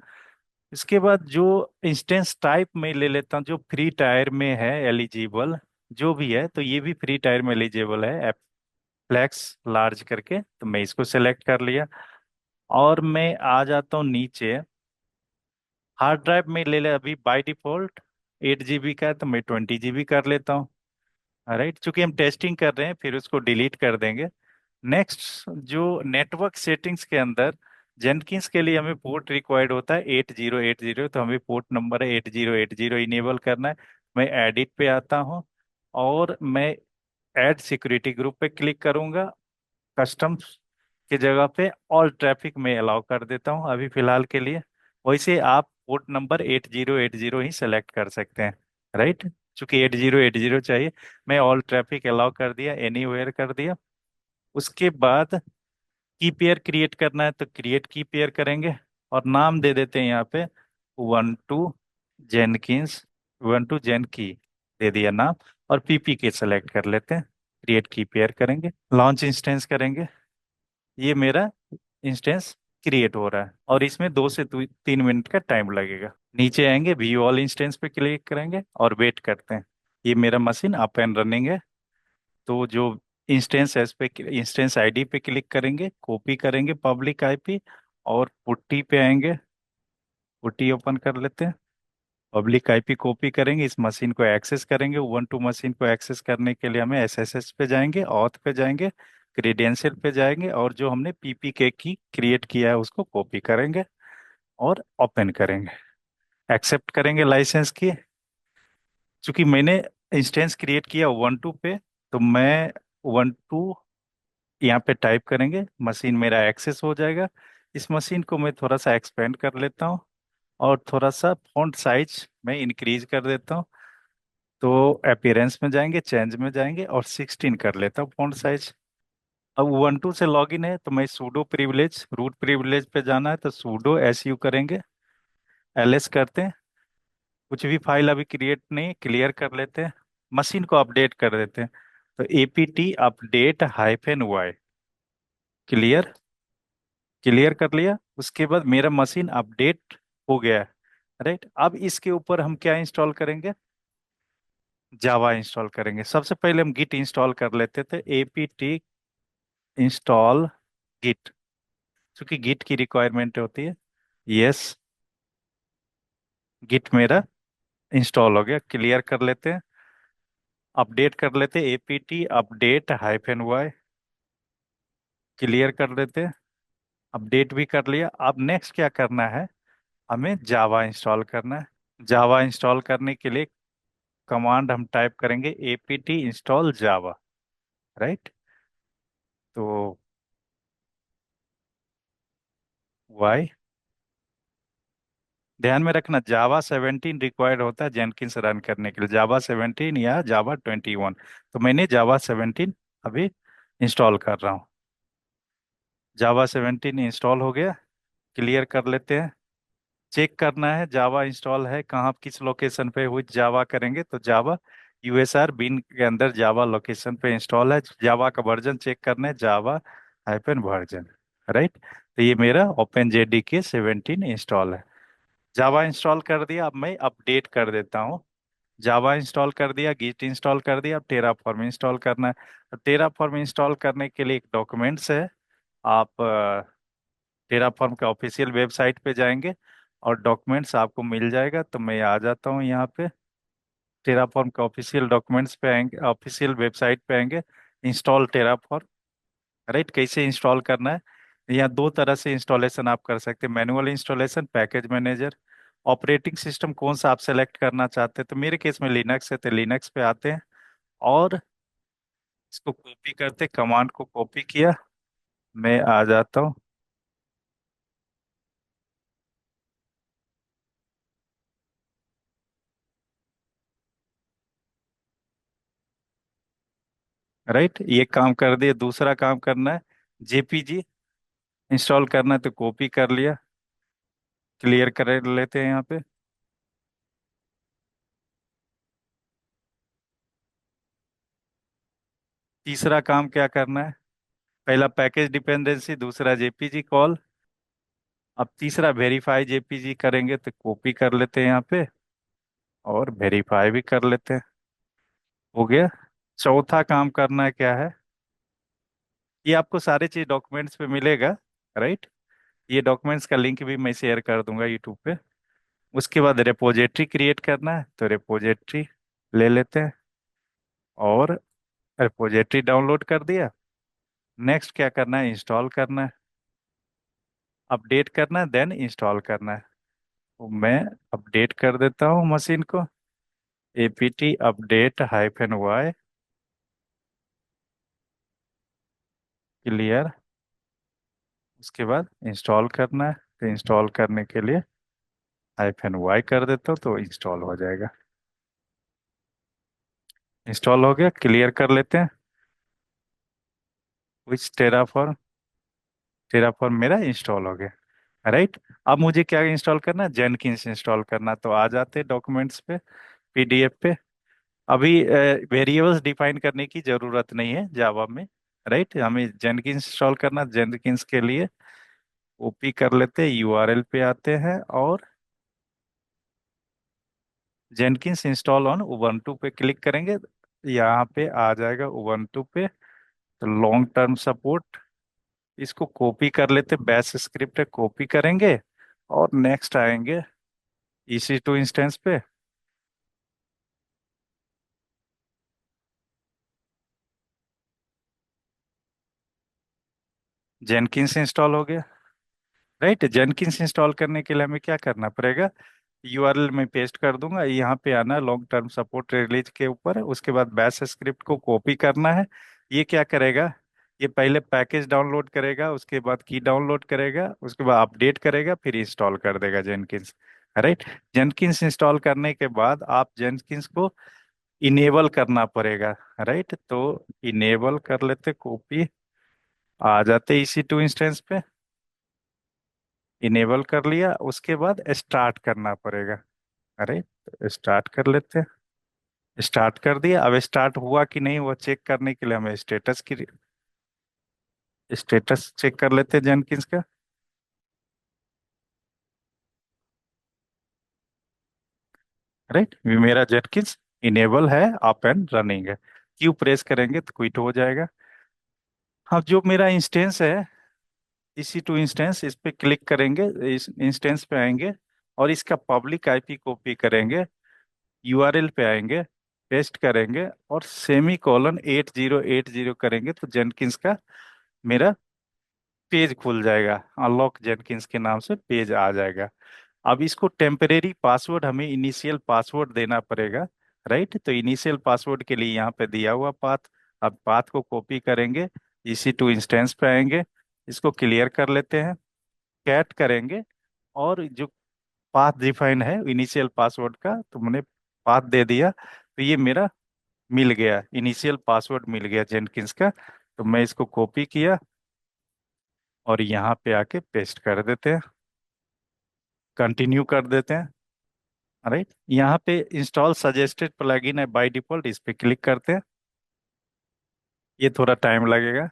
इसके बाद जो इंस्टेंस टाइप में ले लेता हूँ, जो फ्री टायर में है एलिजिबल जो भी है, तो ये भी फ्री टायर में एलिजिबल है, फ्लैक्स लार्ज करके, तो मैं इसको सेलेक्ट कर लिया। और मैं आ जाता हूँ नीचे, हार्ड ड्राइव में ले ले, अभी बाय डिफॉल्ट 8 GB का है, तो मैं 20 GB कर लेता हूँ। राइट, चूंकि हम टेस्टिंग कर रहे हैं, फिर उसको डिलीट कर देंगे। नेक्स्ट, जो नेटवर्क सेटिंग्स के अंदर जेनकिंस के लिए हमें पोर्ट रिक्वायर्ड होता है 8080, तो हमें पोर्ट नंबर है 8080 इनेबल करना है। मैं एडिट पे आता हूँ, और मैं ऐड सिक्योरिटी ग्रुप पे क्लिक करूंगा। कस्टम्स की जगह पे ऑल ट्रैफिक में अलाउ कर देता हूँ अभी फिलहाल के लिए। वैसे आप पोर्ट नंबर 8080 ही सेलेक्ट कर सकते हैं। राइट, चूंकि 8080 चाहिए, मैं ऑल ट्रैफिक अलाउ कर दिया, एनीवेयर कर दिया। उसके बाद की पेयर क्रिएट करना है, तो क्रिएट की पेयर करेंगे, और नाम दे देते हैं यहाँ पे जेनकिंस 12 जेन की दे दिया नाम, और PPK सेलेक्ट कर लेते हैं। क्रिएट की पेयर करेंगे, लॉन्च इंस्टेंस करेंगे। ये मेरा इंस्टेंस क्रिएट हो रहा है, और इसमें 2 से 3 मिनट का टाइम लगेगा। नीचे आएंगे, व्यू ऑल इंस्टेंस पे क्लिक करेंगे और वेट करते हैं। ये मेरा मशीन अप एंड रनिंग है। तो जो इंस्टेंस आईडी पे क्लिक करेंगे, कॉपी करेंगे पब्लिक आईपी, और पुट्टी पे आएंगे। पुट्टी ओपन कर लेते हैं। पब्लिक आईपी कॉपी करेंगे, इस मशीन को एक्सेस करेंगे। उबंटू मशीन को एक्सेस करने के लिए हमें एसएसएस पे जाएंगे, ऑथ पे जाएंगे, क्रेडेंशियल पे जाएंगे, और जो हमने पीपीके की क्रिएट किया है उसको कॉपी करेंगे और ओपन करेंगे। एक्सेप्ट करेंगे लाइसेंस की। चूंकि मैंने इंस्टेंस क्रिएट किया उबंटू पे, तो मैं उबंटू यहाँ पे टाइप करेंगे, मशीन मेरा एक्सेस हो जाएगा। इस मशीन को मैं थोड़ा सा एक्सपेंड कर लेता हूँ, और थोड़ा सा फॉन्ट साइज मैं इंक्रीज कर देता हूँ। तो अपीयरेंस में जाएंगे, चेंज में जाएंगे, और 16 कर लेता हूँ फॉन्ट साइज। अब उबंटू से लॉगिन है तो मैं सूडो प्रिविलेज, रूट प्रिविलेज पे जाना है तो सूडो एसयू करेंगे, एलएस करते हैं। कुछ भी फाइल अभी क्रिएट नहीं, क्लियर कर लेते हैं, मशीन को अपडेट कर देते हैं। तो APT update hyphen Y, clear, clear कर लिया। उसके बाद मेरा मशीन अपडेट हो गया है। राइट, अब इसके ऊपर हम क्या इंस्टॉल करेंगे? जावा इंस्टॉल करेंगे। सबसे पहले हम गिट इंस्टॉल कर लेते थे, एपीटी इंस्टॉल गिट, क्योंकि गिट की रिक्वायरमेंट होती है। यस, गिट मेरा इंस्टॉल हो गया, क्लियर कर लेते हैं। अपडेट कर लेते हैं, APT update hyphen Y, clear कर लेते हैं। अपडेट भी कर लिया। अब नेक्स्ट क्या करना है? हमें जावा इंस्टॉल करना है। जावा इंस्टॉल करने के लिए कमांड हम टाइप करेंगे एपीटी इंस्टॉल जावा। राइट, तो वाई, ध्यान में रखना जावा 17 रिक्वायर्ड होता है जेनकिंस रन करने के लिए, जावा 17 या जावा 21। तो मैंने जावा 17 अभी इंस्टॉल कर रहा हूँ। जावा 17 इंस्टॉल हो गया, क्लियर कर लेते हैं। चेक करना है जावा इंस्टॉल है कहाँ, किस लोकेशन पे हुई जावा करेंगे तो जावा यूएसआर बिन के अंदर जावा लोकेशन पे इंस्टॉल है। जावा का वर्जन चेक करना है, जावा हाइफन वर्जन। राइट, तो ये मेरा ओपन जेडी के 17 इंस्टॉल है। जावा इंस्टॉल कर दिया, अब मैं अपडेट कर देता हूँ। जावा इंस्टॉल कर दिया, गिट इंस्टॉल कर दिया, अब टेराफॉर्म इंस्टॉल करना है। अब टेराफॉर्म इंस्टॉल करने के लिए एक डॉक्यूमेंट्स है। आप टेराफॉर्म के ऑफिशियल वेबसाइट पे जाएंगे और डॉक्यूमेंट्स आपको मिल जाएगा। तो मैं आ जाता हूँ यहाँ पे, टेराफॉर्म के ऑफिशियल डॉक्यूमेंट्स पे आएंगे, ऑफिशियल वेबसाइट पे आएंगे। Install Terraform. राइट, कैसे इंस्टॉल करना है? यहाँ दो तरह से इंस्टॉलेशन आप कर सकते हैं, manual installation, package manager. Operating system कौन सा आप सेलेक्ट करना चाहते हैं, तो मेरे केस में लिनक्स है तो लिनक्स पे आते हैं, और इसको कॉपी करते, कमांड को कॉपी किया, मैं आ जाता हूँ। राइट, ये काम कर दिया। दूसरा काम करना है, जेपीजी इंस्टॉल करना है तो कॉपी कर लिया, क्लियर कर लेते हैं यहाँ पे। तीसरा काम क्या करना है? पहला पैकेज डिपेंडेंसी, दूसरा जेपीजी कॉल। अब तीसरा वेरीफाई जेपीजी करेंगे तो कॉपी कर लेते हैं यहाँ पे, और वेरीफाई भी कर लेते हैं। हो गया। चौथा काम करना है क्या है? ये आपको सारे चीज डॉक्यूमेंट्स पे मिलेगा। राइट, ये डॉक्यूमेंट्स का लिंक भी मैं शेयर कर दूंगा यूट्यूब पे। उसके बाद रिपोजिटरी क्रिएट करना है, तो रिपोजिटरी ले लेते हैं, और रिपोजिटरी डाउनलोड कर दिया। नेक्स्ट क्या करना है? इंस्टॉल करना है, अपडेट करना है, देन इंस्टॉल करना है। तो मैं अपडेट कर देता हूँ मशीन को, APT update hyphen Y, clear. उसके बाद इंस्टॉल करना है, तो इंस्टॉल करने के लिए हाइफन वाई कर देता हूँ तो इंस्टॉल हो जाएगा। इंस्टॉल हो गया, क्लियर कर लेते हैं। विच टेराफॉर्म, टेराफॉर्म मेरा इंस्टॉल हो गया। राइट, अब मुझे क्या इंस्टॉल करना है? जेनकिंस इंस्टॉल करना। तो आ जाते हैं डॉक्यूमेंट्स पे, पीडीएफ पे। अभी वेरिएबल्स डिफाइन करने की जरूरत नहीं है जावा में। राइट, हमें जेनकिंस इंस्टॉल करना, जेनकिंस के लिए ओपी कर लेते हैं, यूआरएल पे आते हैं, और जेनकिंस इंस्टॉल ऑन उबंटू पे क्लिक करेंगे। यहाँ पे आ जाएगा उबंटू पे, तो लॉन्ग टर्म सपोर्ट, इसको कॉपी कर लेते, बैश स्क्रिप्ट है, कॉपी करेंगे और नेक्स्ट आएंगे EC2 इंस्टेंस पे। जेनकिंस इंस्टॉल हो गया। राइट, जेनकिंस इंस्टॉल करने के लिए हमें क्या करना पड़ेगा, URL में पेस्ट कर दूंगा, यहाँ पे आना लॉन्ग टर्म सपोर्ट रिलीज के ऊपर, उसके बाद बैश स्क्रिप्ट को कॉपी करना है। ये क्या करेगा, ये पहले पैकेज डाउनलोड करेगा, उसके बाद की डाउनलोड करेगा, उसके बाद अपडेट करेगा, फिर इंस्टॉल कर देगा जेनकिंस। राइट, जेनकिंस इंस्टॉल करने के बाद आप जेनकिंस को इनेबल करना पड़ेगा। राइट, तो इनेबल कर लेते, कॉपी, आ जाते EC2 इंस्टेंस पे, इनेबल कर लिया, उसके बाद स्टार्ट करना पड़ेगा। अरे, स्टार्ट कर लेते हैं। स्टार्ट कर दिया, अब स्टार्ट हुआ कि नहीं हुआ चेक करने के लिए हमें स्टेटस चेक कर लेते हैं जेनकिंस का। राइट, मेरा जेनकिंस इनेबल है, अप एंड रनिंग है। क्यू प्रेस करेंगे तो क्विट हो जाएगा। अब जो मेरा इंस्टेंस है, EC2 इंस्टेंस, इस पे क्लिक करेंगे, इस इंस्टेंस पे आएंगे और इसका पब्लिक IP कॉपी करेंगे, URL पे आएंगे, पेस्ट करेंगे और सेमी कोलन 8080 करेंगे तो जेनकिंस का मेरा पेज खुल जाएगा, अनलॉक जेनकिंस के नाम से पेज आ जाएगा। अब इसको टेम्परेरी पासवर्ड, हमें इनिशियल पासवर्ड देना पड़ेगा। राइट, तो इनिशियल पासवर्ड के लिए यहाँ पे दिया हुआ पाथ, अब पाथ को कॉपी करेंगे, EC2 इंस्टेंस पे आएंगे, इसको क्लियर कर लेते हैं, कैट करेंगे और जो पाथ डिफाइन है इनिशियल पासवर्ड का, तो मैंने पाथ दे दिया, तो ये मेरा मिल गया, इनिशियल पासवर्ड मिल गया जेनकिंस का। तो मैं इसको कॉपी किया और यहाँ पे आके पेस्ट कर देते हैं, कंटिन्यू कर देते हैं। राइट, यहाँ पे इंस्टॉल सजेस्टेड प्लगइन है बाय डिफॉल्ट, इस पे क्लिक करते हैं, ये थोड़ा टाइम लगेगा।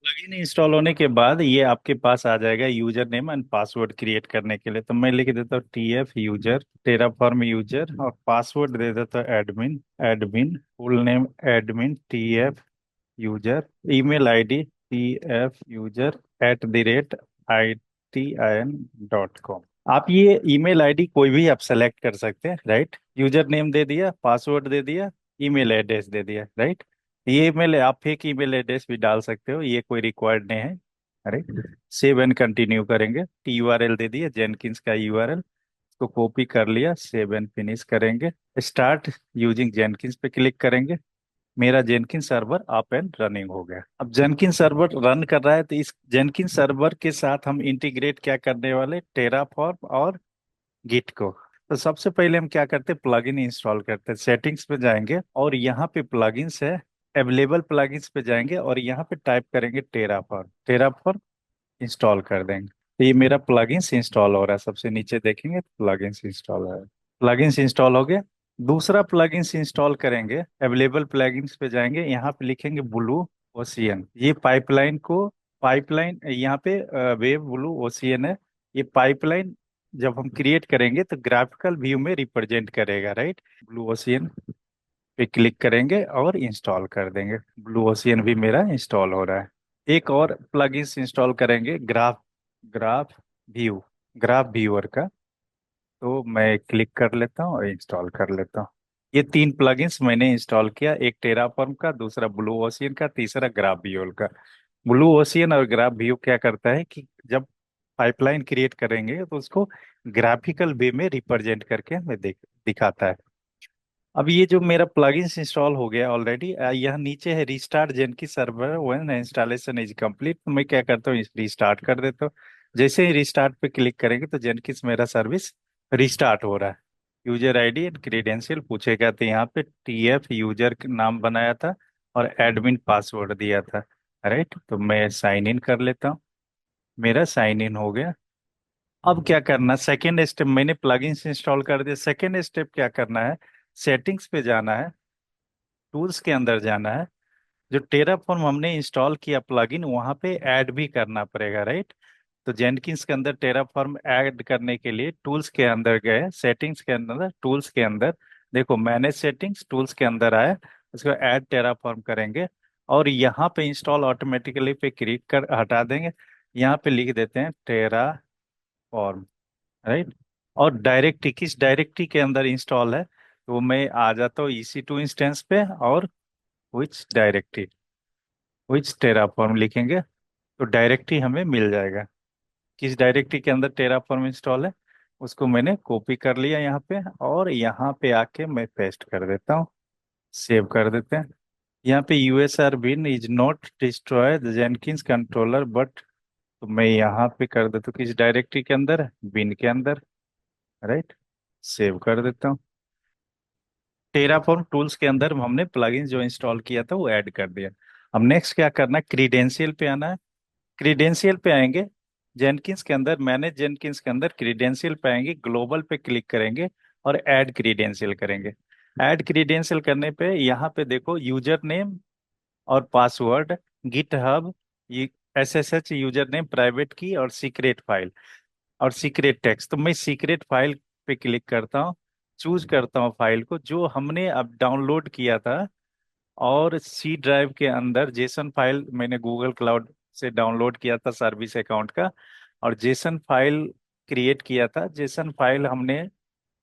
प्लगइन इंस्टॉल होने के बाद ये आपके पास आ जाएगा user name and password create करने के लिए, तो मैं लिख देता हूँ TF यूजर, टेराफॉर्म यूजर, और पासवर्ड दे देता हूँ admin, admin full name admin TF user, email ID TF user @itin.com। आप ये ईमेल आईडी कोई भी आप सेलेक्ट कर सकते हैं। राइट, यूजर नेम दे दिया, पासवर्ड दे दिया, ईमेल एड्रेस दे दिया। राइट, ये ईमेल आप फेक ईमेल एड्रेस भी डाल सकते हो, ये कोई रिक्वायर्ड नहीं है। राइट, सेव एंड कंटिन्यू करेंगे, URL दे दिया जेनकिंस का URL, को कॉपी कर लिया, सेव एंड फिनिश करेंगे, स्टार्ट यूजिंग जेनकिंस पे क्लिक करेंगे, मेरा जेनकिन सर्वर अप एंड रनिंग हो गया। अब जेनकिन सर्वर रन कर रहा है, तो इस जेनकिन सर्वर के साथ हम इंटीग्रेट क्या करने वाले, टेराफॉर्म और गिट को। तो सबसे पहले हम क्या करते हैं, प्लगइन इंस्टॉल करते हैं, सेटिंग्स पे जाएंगे और यहाँ पे प्लगइन्स है, अवेलेबल प्लगइन्स पे जाएंगे और यहाँ पे टाइप करेंगे टेराफॉर्म, टेराफॉर्म इंस्टॉल कर देंगे, तो ये मेरा प्लगइन्स इंस्टॉल हो रहा है, सबसे नीचे देखेंगे प्लगइन्स इंस्टॉल है, प्लगइन्स इंस्टॉल हो गया। दूसरा प्लगइन्स इंस्टॉल करेंगे, अवेलेबल प्लगइन्स पे जाएंगे, यहाँ पे लिखेंगे ब्लू ओशियन, ये पाइपलाइन को, पाइपलाइन यहाँ पे वेब ब्लू ओशियन है, ये पाइपलाइन जब हम क्रिएट करेंगे तो ग्राफिकल व्यू में रिप्रेजेंट करेगा। राइट, ब्लू ओशियन पे क्लिक करेंगे और इंस्टॉल कर देंगे, ब्लू ओशियन भी मेरा इंस्टॉल हो रहा है। एक और प्लगइन्स इंस्टॉल करेंगे, graph, graph view, graph viewer का, तो मैं क्लिक कर लेता हूँ और इंस्टॉल कर लेता हूँ। ये तीन प्लगइन्स मैंने इंस्टॉल किया, एक टेराफॉर्म का, दूसरा ब्लू ओशियन का, तीसरा ग्राफ व्यू का। ब्लू ओशियन और ग्राफ व्यू क्या करता है कि जब पाइपलाइन क्रिएट करेंगे तो उसको ग्राफिकल वे में रिप्रेजेंट करके हमें दिखाता है। अब ये जो मेरा प्लगइन्स इंस्टॉल हो गया ऑलरेडी, यहाँ नीचे है restart Jenkins server when installation is complete, तो मैं क्या करता हूँ, रिस्टार्ट कर देता हूँ। जैसे ही रिस्टार्ट पे क्लिक करेंगे तो जेनकिस मेरा सर्विस रिस्टार्ट हो रहा है। यूजर आईडी एंड क्रेडेंशियल पूछेगा, तो यहाँ पे TF यूजर नाम बनाया था और एडमिन पासवर्ड दिया था। राइट, तो मैं साइन इन कर लेता हूँ, मेरा साइन इन हो गया। अब क्या करना, सेकेंड स्टेप, मैंने प्लगइन्स इंस्टॉल कर दिया, सेकेंड स्टेप क्या करना है, सेटिंग्स पे जाना है, टूल्स के अंदर जाना है, जो टेराफॉर्म हमने इंस्टॉल किया प्लगइन वहां पे ऐड भी करना पड़ेगा। राइट, तो जेनकिंस के अंदर टेराफॉर्म ऐड करने के लिए टूल्स के अंदर गए, सेटिंग्स के अंदर, टूल्स के अंदर, देखो मैनेज सेटिंग्स, टूल्स के अंदर आए, उसको ऐड टेराफॉर्म करेंगे और यहाँ पे इंस्टॉल ऑटोमेटिकली पे क्लिक कर हटा देंगे। यहाँ पे लिख देते हैं टेराफॉर्म, राइट। और डायरेक्टरी किस डायरेक्टरी के अंदर इंस्टॉल है, तो मैं आ जाता हूँ EC2 इंस्टेंस पे, और विच डायरेक्टरी, विच टेराफॉर्म लिखेंगे तो डायरेक्टरी हमें मिल जाएगा। किस डायरेक्टरी के अंदर टेराफॉर्म इंस्टॉल है उसको मैंने कॉपी कर लिया यहाँ पे, और यहाँ पे आके मैं पेस्ट कर देता हूँ, सेव कर देते हैं। यहाँ पे USR bin is not destroy the Jenkins controller but, तो मैं यहाँ पे कर देता हूँ किस डायरेक्टरी के अंदर, बिन के अंदर, राइट। सेव कर देता हूँ। टेराफॉर्म टूल्स के अंदर हमने प्लगइन जो इंस्टॉल किया था वो ऐड कर दिया। अब नेक्स्ट क्या करना है, क्रीडेंशियल पे आना है। क्रीडेंशियल पे आएंगे, जेनकिंस के अंदर, मैनेज जेनकिंस के अंदर क्रीडेंशियल पे आएंगे, ग्लोबल पे क्लिक करेंगे और ऐड क्रीडेंशियल करेंगे। ऐड क्रीडेंशियल करने पे यहाँ पे देखो यूजर नेम और पासवर्ड, गिट हब, ये SSH यूजर नेम, प्राइवेट की और सीक्रेट फाइल और सीक्रेट टेक्स्ट। तो मैं सीक्रेट फाइल पे क्लिक करता हूँ, चूज करता हूँ फाइल को जो हमने अब डाउनलोड किया था, और C ड्राइव के अंदर जेसन फाइल मैंने गूगल क्लाउड से डाउनलोड किया था सर्विस अकाउंट का, और जेसन फाइल क्रिएट किया था। जेसन फाइल हमने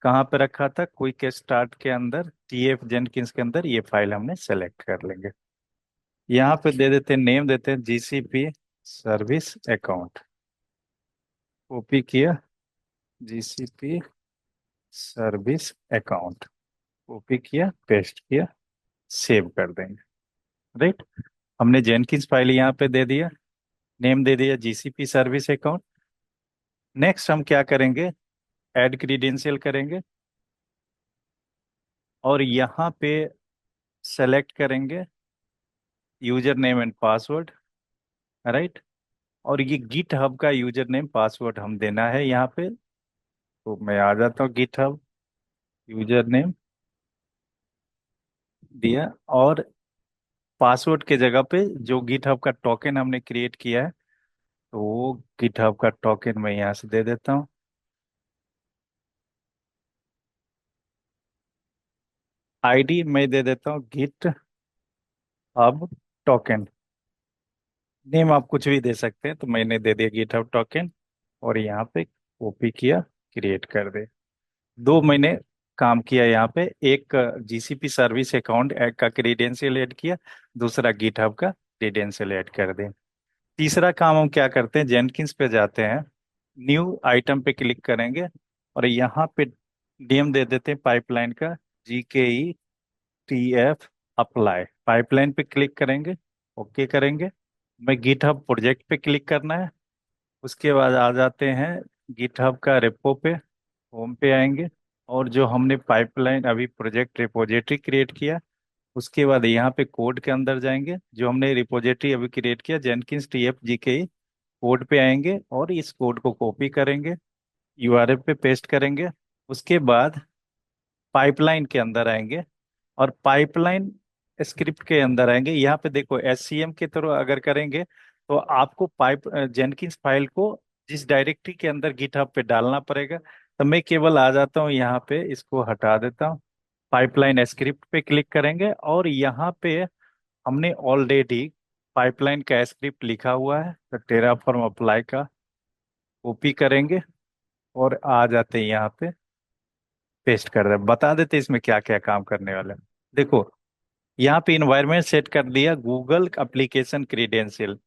कहाँ पे रखा था, क्विक स्टार्ट के अंदर, TF जेनकिंस के अंदर, ये फाइल हमने सेलेक्ट कर लेंगे। यहाँ पे दे देते हैं, नेम देते हैं GCP सर्विस अकाउंट, कॉपी किया, GCP सर्विस अकाउंट, कॉपी किया, पेस्ट किया, सेव कर देंगे, राइट। हमने जेनकिंस फाइल यहाँ पे दे दिया, नेम दे दिया GCP सर्विस अकाउंट। नेक्स्ट हम क्या करेंगे, ऐड क्रीडेंशियल करेंगे और यहाँ पे सेलेक्ट करेंगे user name and password, right. और ये गिट हब का यूजर नेम पासवर्ड हम देना है यहाँ पे, तो मैं आ जाता हूँ गिट हब, यूजर नेम दिया, और पासवर्ड के जगह पे जो गिट हब का टोकन हमने क्रिएट किया है, तो वो गिट हब का टोकन मैं यहाँ से दे देता हूँ। ID मैं दे देता हूँ गिट हब टोकन, नेम आप कुछ भी दे सकते हैं, तो मैंने दे दिया गिट हब टोकन, और यहाँ पे कॉपी किया, क्रिएट कर दे। दो महीने काम किया यहाँ पे, एक GCP सर्विस अकाउंट का क्रीडेंशियल ऐड किया, दूसरा गिटहब का क्रीडेंशियल ऐड कर दे। तीसरा काम हम क्या करते हैं, जेनकिंस पे जाते हैं, न्यू आइटम पे क्लिक करेंगे और यहाँ पे नेम दे देते हैं पाइपलाइन का, GKE TF अप्लाई, पाइपलाइन पे क्लिक करेंगे, ओके करेंगे। मैं गिटहब प्रोजेक्ट पे क्लिक करना है, उसके बाद आ जाते हैं गिटहब का रेपो पे, होम पे आएंगे, और जो हमने पाइपलाइन अभी प्रोजेक्ट रिपोजिटरी क्रिएट किया, उसके बाद यहाँ पे कोड के अंदर जाएंगे, जो हमने रिपोजिटरी अभी क्रिएट किया जेनकिंस TF GKE, कोड पे आएंगे और इस कोड को कॉपी करेंगे, URL पे पेस्ट करेंगे। उसके बाद पाइपलाइन के अंदर आएंगे और पाइपलाइन स्क्रिप्ट के अंदर आएंगे। यहाँ पे देखो SCM के थ्रू अगर करेंगे तो आपको पाइप जेनकिंस फाइल को जिस डायरेक्टरी के अंदर गिटहब पे डालना पड़ेगा, तो मैं केवल आ जाता हूँ यहाँ पे, इसको हटा देता हूँ, पाइपलाइन स्क्रिप्ट पे क्लिक करेंगे और यहाँ पे हमने ऑलरेडी पाइपलाइन का स्क्रिप्ट लिखा हुआ है, तो टेराफॉर्म अप्लाई का कॉपी करेंगे और आ जाते हैं यहाँ पे, पेस्ट कर रहे हैं। बता देते हैं इसमें क्या क्या काम करने वाले हैं। देखो यहाँ पे इन्वायरमेंट सेट कर दिया गूगल एप्लीकेशन क्रीडेंशियल,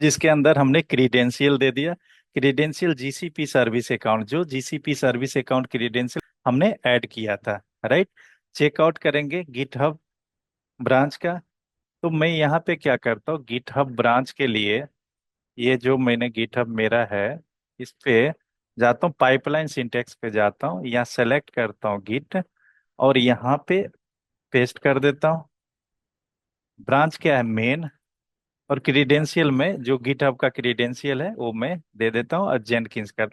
जिसके अंदर हमने क्रीडेंशियल दे दिया, क्रीडेंशियल GCP सर्विस अकाउंट, जो GCP सर्विस अकाउंट क्रीडेंशियल हमने ऐड किया था, राइट। चेकआउट करेंगे गिटहब ब्रांच का, तो मैं यहाँ पे क्या करता हूँ, गिटहब ब्रांच के लिए ये जो मैंने गिटहब मेरा है, इस पे जाता हूँ, पाइपलाइन सिंटेक्स पे जाता हूँ, यहाँ सेलेक्ट करता हूँ गिट, और यहाँ पे पेस्ट कर देता हूँ। ब्रांच क्या है, मेन, और क्रीडेंशियल में जो गिटहब का क्रीडेंशियल है वो मैं दे देता हूँ, और जेनकिंस का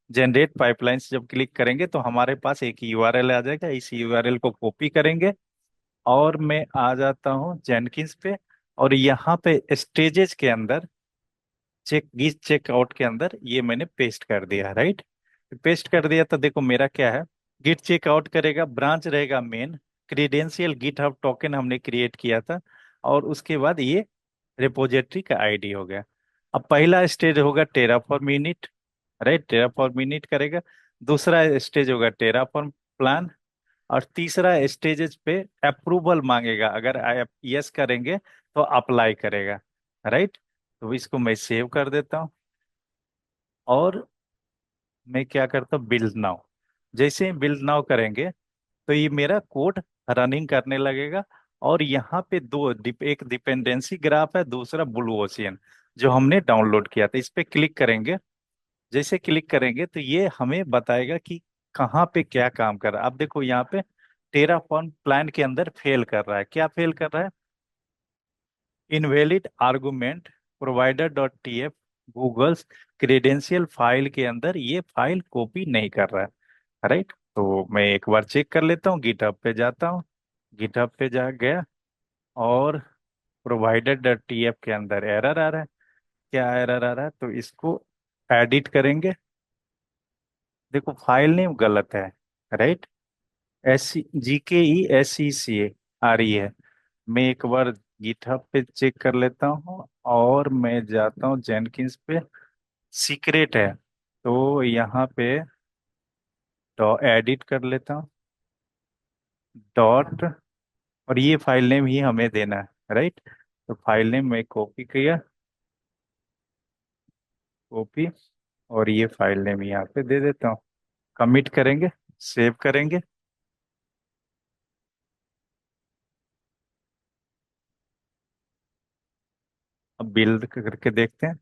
जनरेट पाइपलाइंस जब क्लिक करेंगे तो हमारे पास एक URL आ जाएगा, इस URL को कॉपी करेंगे और मैं आ जाता हूँ जेनकिंस पे, और यहाँ पे स्टेजेस के अंदर गीत चेकआउट के अंदर ये मैंने पेस्ट कर दिया, राइट। पेस्ट कर दिया तो देखो मेरा क्या है, गिट चेकआउट करेगा, ब्रांच रहेगा main, credential GitHub token हमने क्रिएट किया था, और उसके बाद ये रिपोजिटरी का आईडी हो गया। अब पहला स्टेज होगा Terraform unit, right, Terraform unit करेगा। दूसरा स्टेज होगा टेराफॉर्म प्लान। और तीसरा स्टेजेस पे अप्रूवल मांगेगा, अगर आप यस करेंगे तो अप्लाई करेगा, राइट। तो इसको मैं सेव कर देता हूँ, और मैं क्या करता हूँ, बिल्ड नाउ। जैसे ही बिल्ड नाउ करेंगे तो ये मेरा कोड रनिंग करने लगेगा। और यहाँ पे एक डिपेंडेंसी ग्राफ है, दूसरा ब्लू ओशियन जो हमने डाउनलोड किया था, इस पे क्लिक करेंगे। जैसे क्लिक करेंगे तो ये हमें बताएगा कि कहाँ पे क्या काम कर रहा है। अब देखो यहाँ पे टेराफॉर्म प्लान के अंदर फेल कर रहा है, क्या फेल कर रहा है, invalid argument provider dot T F Google's credential file के अंदर ये फाइल कॉपी नहीं कर रहा है, राइट। तो मैं एक बार चेक कर लेता हूँ, गिटहब पे जाता हूँ, गिटहब पे जा गया, और प्रोवाइडर डॉट टी एफ के अंदर एरर आ रहा है। क्या एरर आ रहा है, तो इसको एडिट करेंगे। देखो फाइल नेम गलत है, राइट, एस GKESEC आ रही है। मैं एक बार गिटहब पे चेक कर लेता हूँ, और मैं जाता हूँ जेनकिंस पे, सीक्रेट है तो यहाँ पे एडिट कर लेता हूँ, डॉट, और ये फाइल नेम ही हमें देना है, राइट। तो फाइल नेम मैं कॉपी किया, कॉपी, और ये फाइल नेम यहाँ पे दे देता हूँ। कमिट करेंगे, सेव करेंगे। अब बिल्ड करके देखते हैं।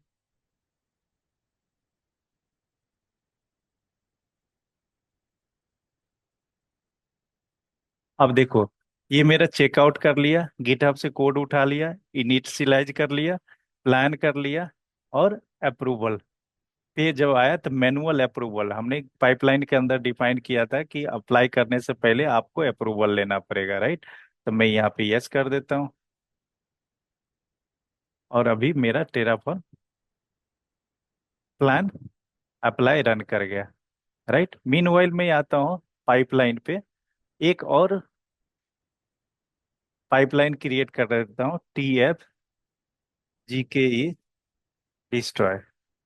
अब देखो ये मेरा चेकआउट कर लिया, गिटहब से कोड उठा लिया, इनिशियलाइज कर लिया, प्लान कर लिया, और अप्रूवल पे जब आया तो मैनुअल अप्रूवल हमने पाइपलाइन के अंदर डिफाइन किया था कि अप्लाई करने से पहले आपको अप्रूवल लेना पड़ेगा, राइट। तो मैं यहाँ पे यस कर देता हूँ, और अभी मेरा टेराफॉर्म प्लान अप्लाई रन कर गया, राइट। मीनवाइल मैं आता हूँ पाइपलाइन पे, एक और पाइपलाइन क्रिएट कर देता हूँ, TF GKE डिस्ट्रॉय।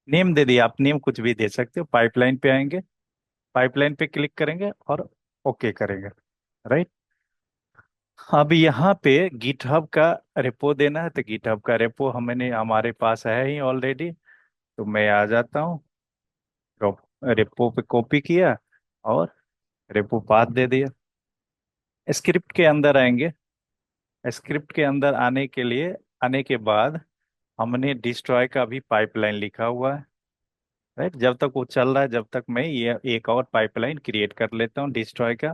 नेम दे दिया, आप नेम कुछ भी दे सकते हो। पाइपलाइन पे आएंगे, पाइपलाइन पे क्लिक करेंगे, और ओके करेंगे, राइट। अब यहाँ पे गिटहब का रेपो देना है, तो गिटहब का रेपो हमने हमारे पास है ही ऑलरेडी। तो मैं आ जाता हूँ, रेपो पे कॉपी किया, और रेपो पाथ दे दिया। स्क्रिप्ट के अंदर आएंगे, स्क्रिप्ट के अंदर आने के बाद हमने डिस्ट्रॉय का भी पाइपलाइन लिखा हुआ है, राइट। जब तक वो चल रहा है, जब तक मैं ये एक और पाइपलाइन क्रिएट कर लेता हूँ डिस्ट्रॉय का।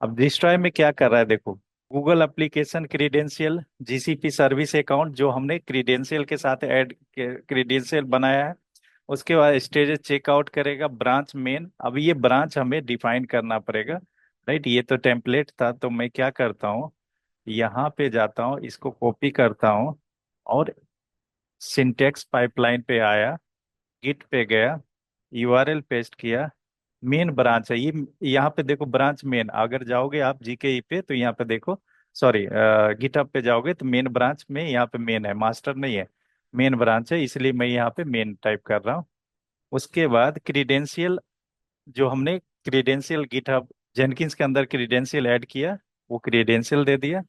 अब डिस्ट्रॉय में क्या कर रहा है देखो, Google application credential GCP service account जो हमने क्रीडेंशियल के साथ ऐड क्रीडेंशियल बनाया है, उसके बाद स्टेज चेकआउट करेगा, ब्रांच मेन। अब ये ब्रांच हमें डिफाइन करना पड़ेगा, राइट। ये तो टेम्पलेट था, तो मैं क्या करता हूँ, यहाँ पे जाता हूँ, इसको कॉपी करता हूँ, और सिंटेक्स पाइपलाइन पे आया, गिट पे गया, URL पेस्ट किया, मेन ब्रांच है ये। यहाँ पे देखो ब्रांच मेन, अगर जाओगे आप GKE पे तो यहाँ पे देखो, सॉरी गिटहब पे जाओगे तो मेन ब्रांच में यहाँ पे मेन है, मास्टर नहीं है, मेन ब्रांच है, इसलिए मैं यहाँ पे मेन टाइप कर रहा हूँ। उसके बाद क्रीडेंशियल, जो हमने क्रीडेंशियल गिटहब जेनकिंस के अंदर क्रीडेंशियल ऐड किया, वो क्रीडेंशियल दे दिया।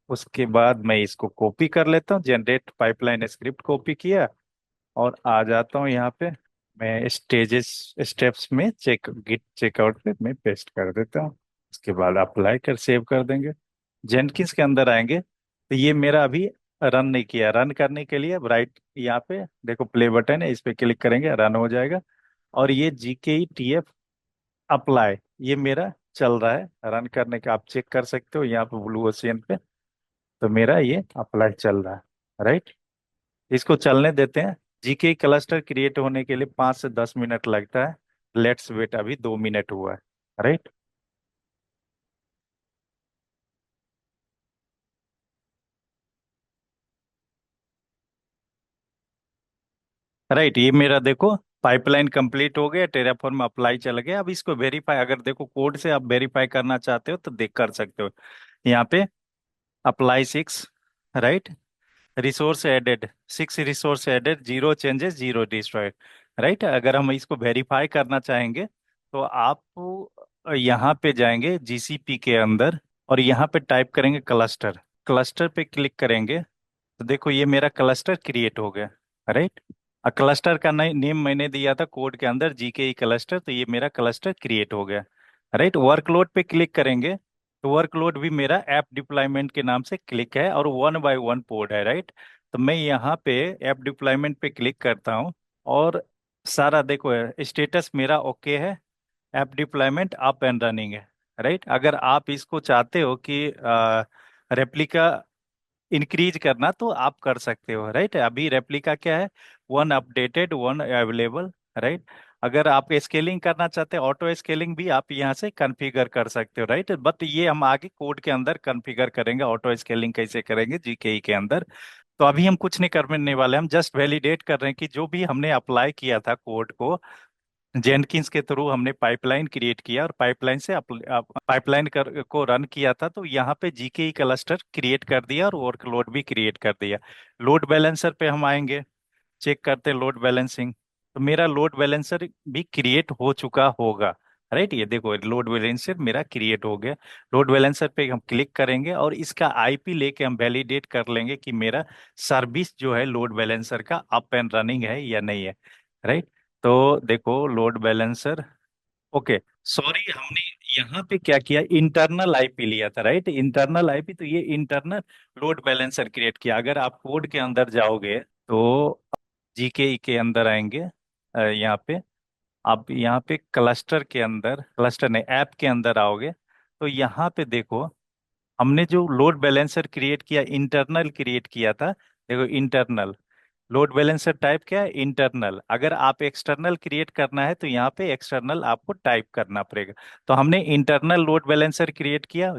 उसके बाद मैं इसको कॉपी कर लेता हूँ, जनरेट पाइपलाइन स्क्रिप्ट कॉपी किया, और आ जाता हूँ यहाँ पे, मैं स्टेजेस स्टेप्स में गिट चेकआउट पे मैं पेस्ट कर देता हूँ। उसके बाद अप्लाई कर सेव कर देंगे। जेनकिंस के अंदर आएंगे तो ये मेरा अभी रन नहीं किया, रन करने के लिए राइट यहाँ पे देखो प्ले बटन है, इस पे क्लिक करेंगे, रन हो जाएगा। और ये GKE TF अप्लाई, ये मेरा चल रहा है, रन करने का आप चेक कर सकते हो यहाँ पे ब्लू ओशियन पे। तो मेरा ये अप्लाई चल रहा है, राइट। इसको चलने देते हैं। GK क्लस्टर क्रिएट होने के लिए 5 से 10 मिनट लगता है, लेट्स वेट, अभी 2 मिनट हुआ है, राइट। राइट, ये मेरा देखो पाइपलाइन कंप्लीट हो गया, टेराफॉर्म अप्लाई चल गया। अब इसको वेरीफाई, अगर देखो कोड से आप वेरीफाई करना चाहते हो तो देख कर सकते हो यहाँ पे। Apply 6, right, resource added 6, resource added, zero changes zero destroyed, right. अगर हम इसको वेरीफाई करना चाहेंगे तो आप यहाँ पे जाएंगे जीसीपी के अंदर, और यहाँ पे टाइप करेंगे क्लस्टर। क्लस्टर पे क्लिक करेंगे तो देखो ये मेरा क्लस्टर क्रिएट हो गया, राइट। क्लस्टर का नेम मैंने दिया था कोड के अंदर जीके क्लस्टर, तो ये मेरा क्लस्टर क्रिएट हो गया, राइट। वर्कलोड पे क्लिक करेंगे तो वर्कलोड भी मेरा ऐप डिप्लॉयमेंट के नाम से क्लिक है और वन बाय वन पोर्ट है, राइट। तो मैं यहाँ पे ऐप डिप्लॉयमेंट पे क्लिक करता हूँ और सारा देखो स्टेटस मेरा ओके है, app deployment up and running है, राइट। अगर आप इसको चाहते हो कि रेप्लिका इंक्रीज करना तो आप कर सकते हो, राइट। अभी रेप्लिका क्या है, one updated one available, right. अगर आप स्केलिंग करना चाहते हैं, ऑटो स्केलिंग भी आप यहाँ से कॉन्फ़िगर कर सकते हो, राइट। बट ये हम आगे कोड के अंदर कॉन्फ़िगर करेंगे, ऑटो स्केलिंग कैसे करेंगे जीकेई के अंदर। तो अभी हम कुछ नहीं करने वाले, हम जस्ट वैलिडेट कर रहे हैं कि जो भी हमने अप्लाई किया था कोड को जेनकिंस के थ्रू, हमने पाइपलाइन क्रिएट किया और पाइपलाइन से पाइपलाइन को रन किया था, तो यहाँ पे जीके क्लस्टर क्रिएट कर दिया और वर्कलोड भी क्रिएट कर दिया। लोड बैलेंसर पे हम आएंगे, चेक करते हैं लोड बैलेंसिंग। तो मेरा लोड बैलेंसर भी क्रिएट हो चुका होगा, राइट। ये देखो लोड बैलेंसर मेरा क्रिएट हो गया। लोड बैलेंसर पे हम क्लिक करेंगे और इसका आईपी लेके हम वैलिडेट कर लेंगे कि मेरा सर्विस जो है लोड बैलेंसर का अप एंड रनिंग है या नहीं है, राइट। तो देखो लोड बैलेंसर, ओके, सॉरी, हमने यहाँ पे क्या किया, इंटरनल आईपी लिया था, राइट। इंटरनल आईपी, तो ये इंटरनल लोड बैलेंसर क्रिएट किया। अगर आप कोड के अंदर जाओगे तो जीके के अंदर आएंगे, यहाँ पे आप यहाँ पे क्लस्टर के अंदर, क्लस्टर नहीं ऐप के अंदर आओगे तो यहाँ पे देखो हमने जो लोड बैलेंसर क्रिएट किया, इंटरनल क्रिएट किया था। देखो इंटरनल लोड बैलेंसर टाइप क्या है, इंटरनल। अगर आप एक्सटर्नल क्रिएट करना है तो यहाँ पे एक्सटर्नल आपको टाइप करना पड़ेगा। तो हमने इंटरनल लोड बैलेंसर क्रिएट किया,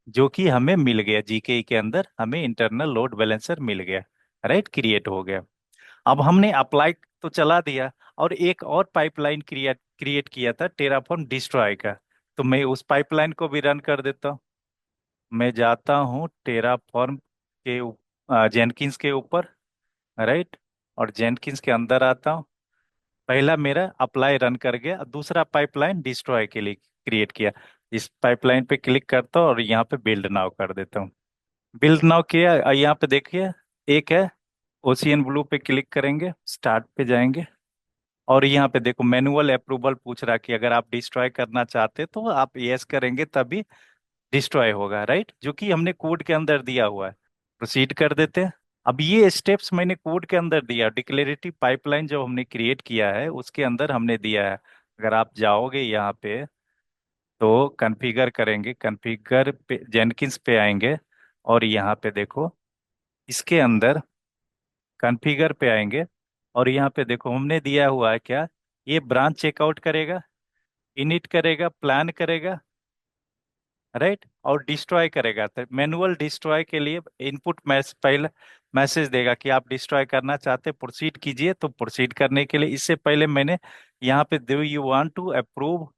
जो कि हमें मिल गया, जीके के अंदर हमें इंटरनल लोड बैलेंसर मिल गया, राइट, क्रिएट हो गया। अब हमने अप्लाई तो चला दिया, और एक और पाइपलाइन क्रिएट क्रिएट किया था टेराफॉर्म डिस्ट्रॉय का। तो मैं उस पाइपलाइन को भी रन कर देता हूँ। मैं जाता हूँ टेराफॉर्म के जेनकिंस के ऊपर, राइट, और जेनकिंस के अंदर आता हूँ। पहला मेरा अप्लाई रन कर गया, दूसरा पाइपलाइन डिस्ट्रॉय के लिए क्रिएट किया। इस पाइपलाइन पे क्लिक करता हूँ और यहाँ पे बिल्ड नाउ कर देता हूँ। बिल्ड नाउ किया, यहाँ पे देखिए एक है ओशियन ब्लू, पे क्लिक करेंगे, स्टार्ट पे जाएंगे और यहाँ पे देखो मैनुअल अप्रूवल पूछ रहा कि अगर आप डिस्ट्रॉय करना चाहते तो आप यस करेंगे तभी डिस्ट्रॉय होगा, राइट, जो कि हमने कोड के अंदर दिया हुआ है। प्रोसीड कर देते हैं। अब ये स्टेप्स मैंने कोड के अंदर दिया, डिक्लेरेटिव पाइपलाइन जो हमने क्रिएट किया है उसके अंदर हमने दिया है। अगर आप जाओगे यहाँ पे तो कॉन्फ़िगर करेंगे, कॉन्फ़िगर पे जेनकिंस पे आएंगे और यहाँ पे देखो इसके अंदर कॉन्फ़िगर पे आएंगे और यहाँ पे देखो हमने दिया हुआ है क्या, ये ब्रांच चेकआउट करेगा, इनिट करेगा, प्लान करेगा, राइट, और डिस्ट्रॉय करेगा। तो मैनुअल डिस्ट्रॉय के लिए इनपुट मैस पहले मैसेज देगा कि आप डिस्ट्रॉय करना चाहते प्रोसीड कीजिए। तो प्रोसीड करने के लिए इससे पहले मैंने यहाँ पे do you want to approve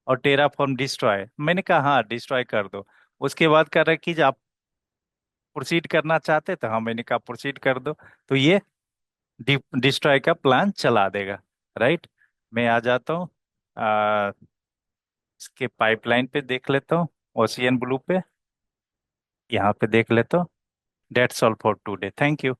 और टेराफॉर्म डिस्ट्रॉय, मैंने कहा हाँ डिस्ट्रॉय कर दो। उसके बाद कर रहा है कि आप प्रोसीड करना चाहते तो हाँ, मैंने कहा प्रोसीड कर दो। तो ये डिस्ट्रॉय का प्लान चला देगा, राइट। मैं आ जाता हूँ इसके पाइपलाइन पे देख लेता हूँ, ओशियन ब्लू पे यहाँ पे देख लेता हूँ। That's all for today, thank you.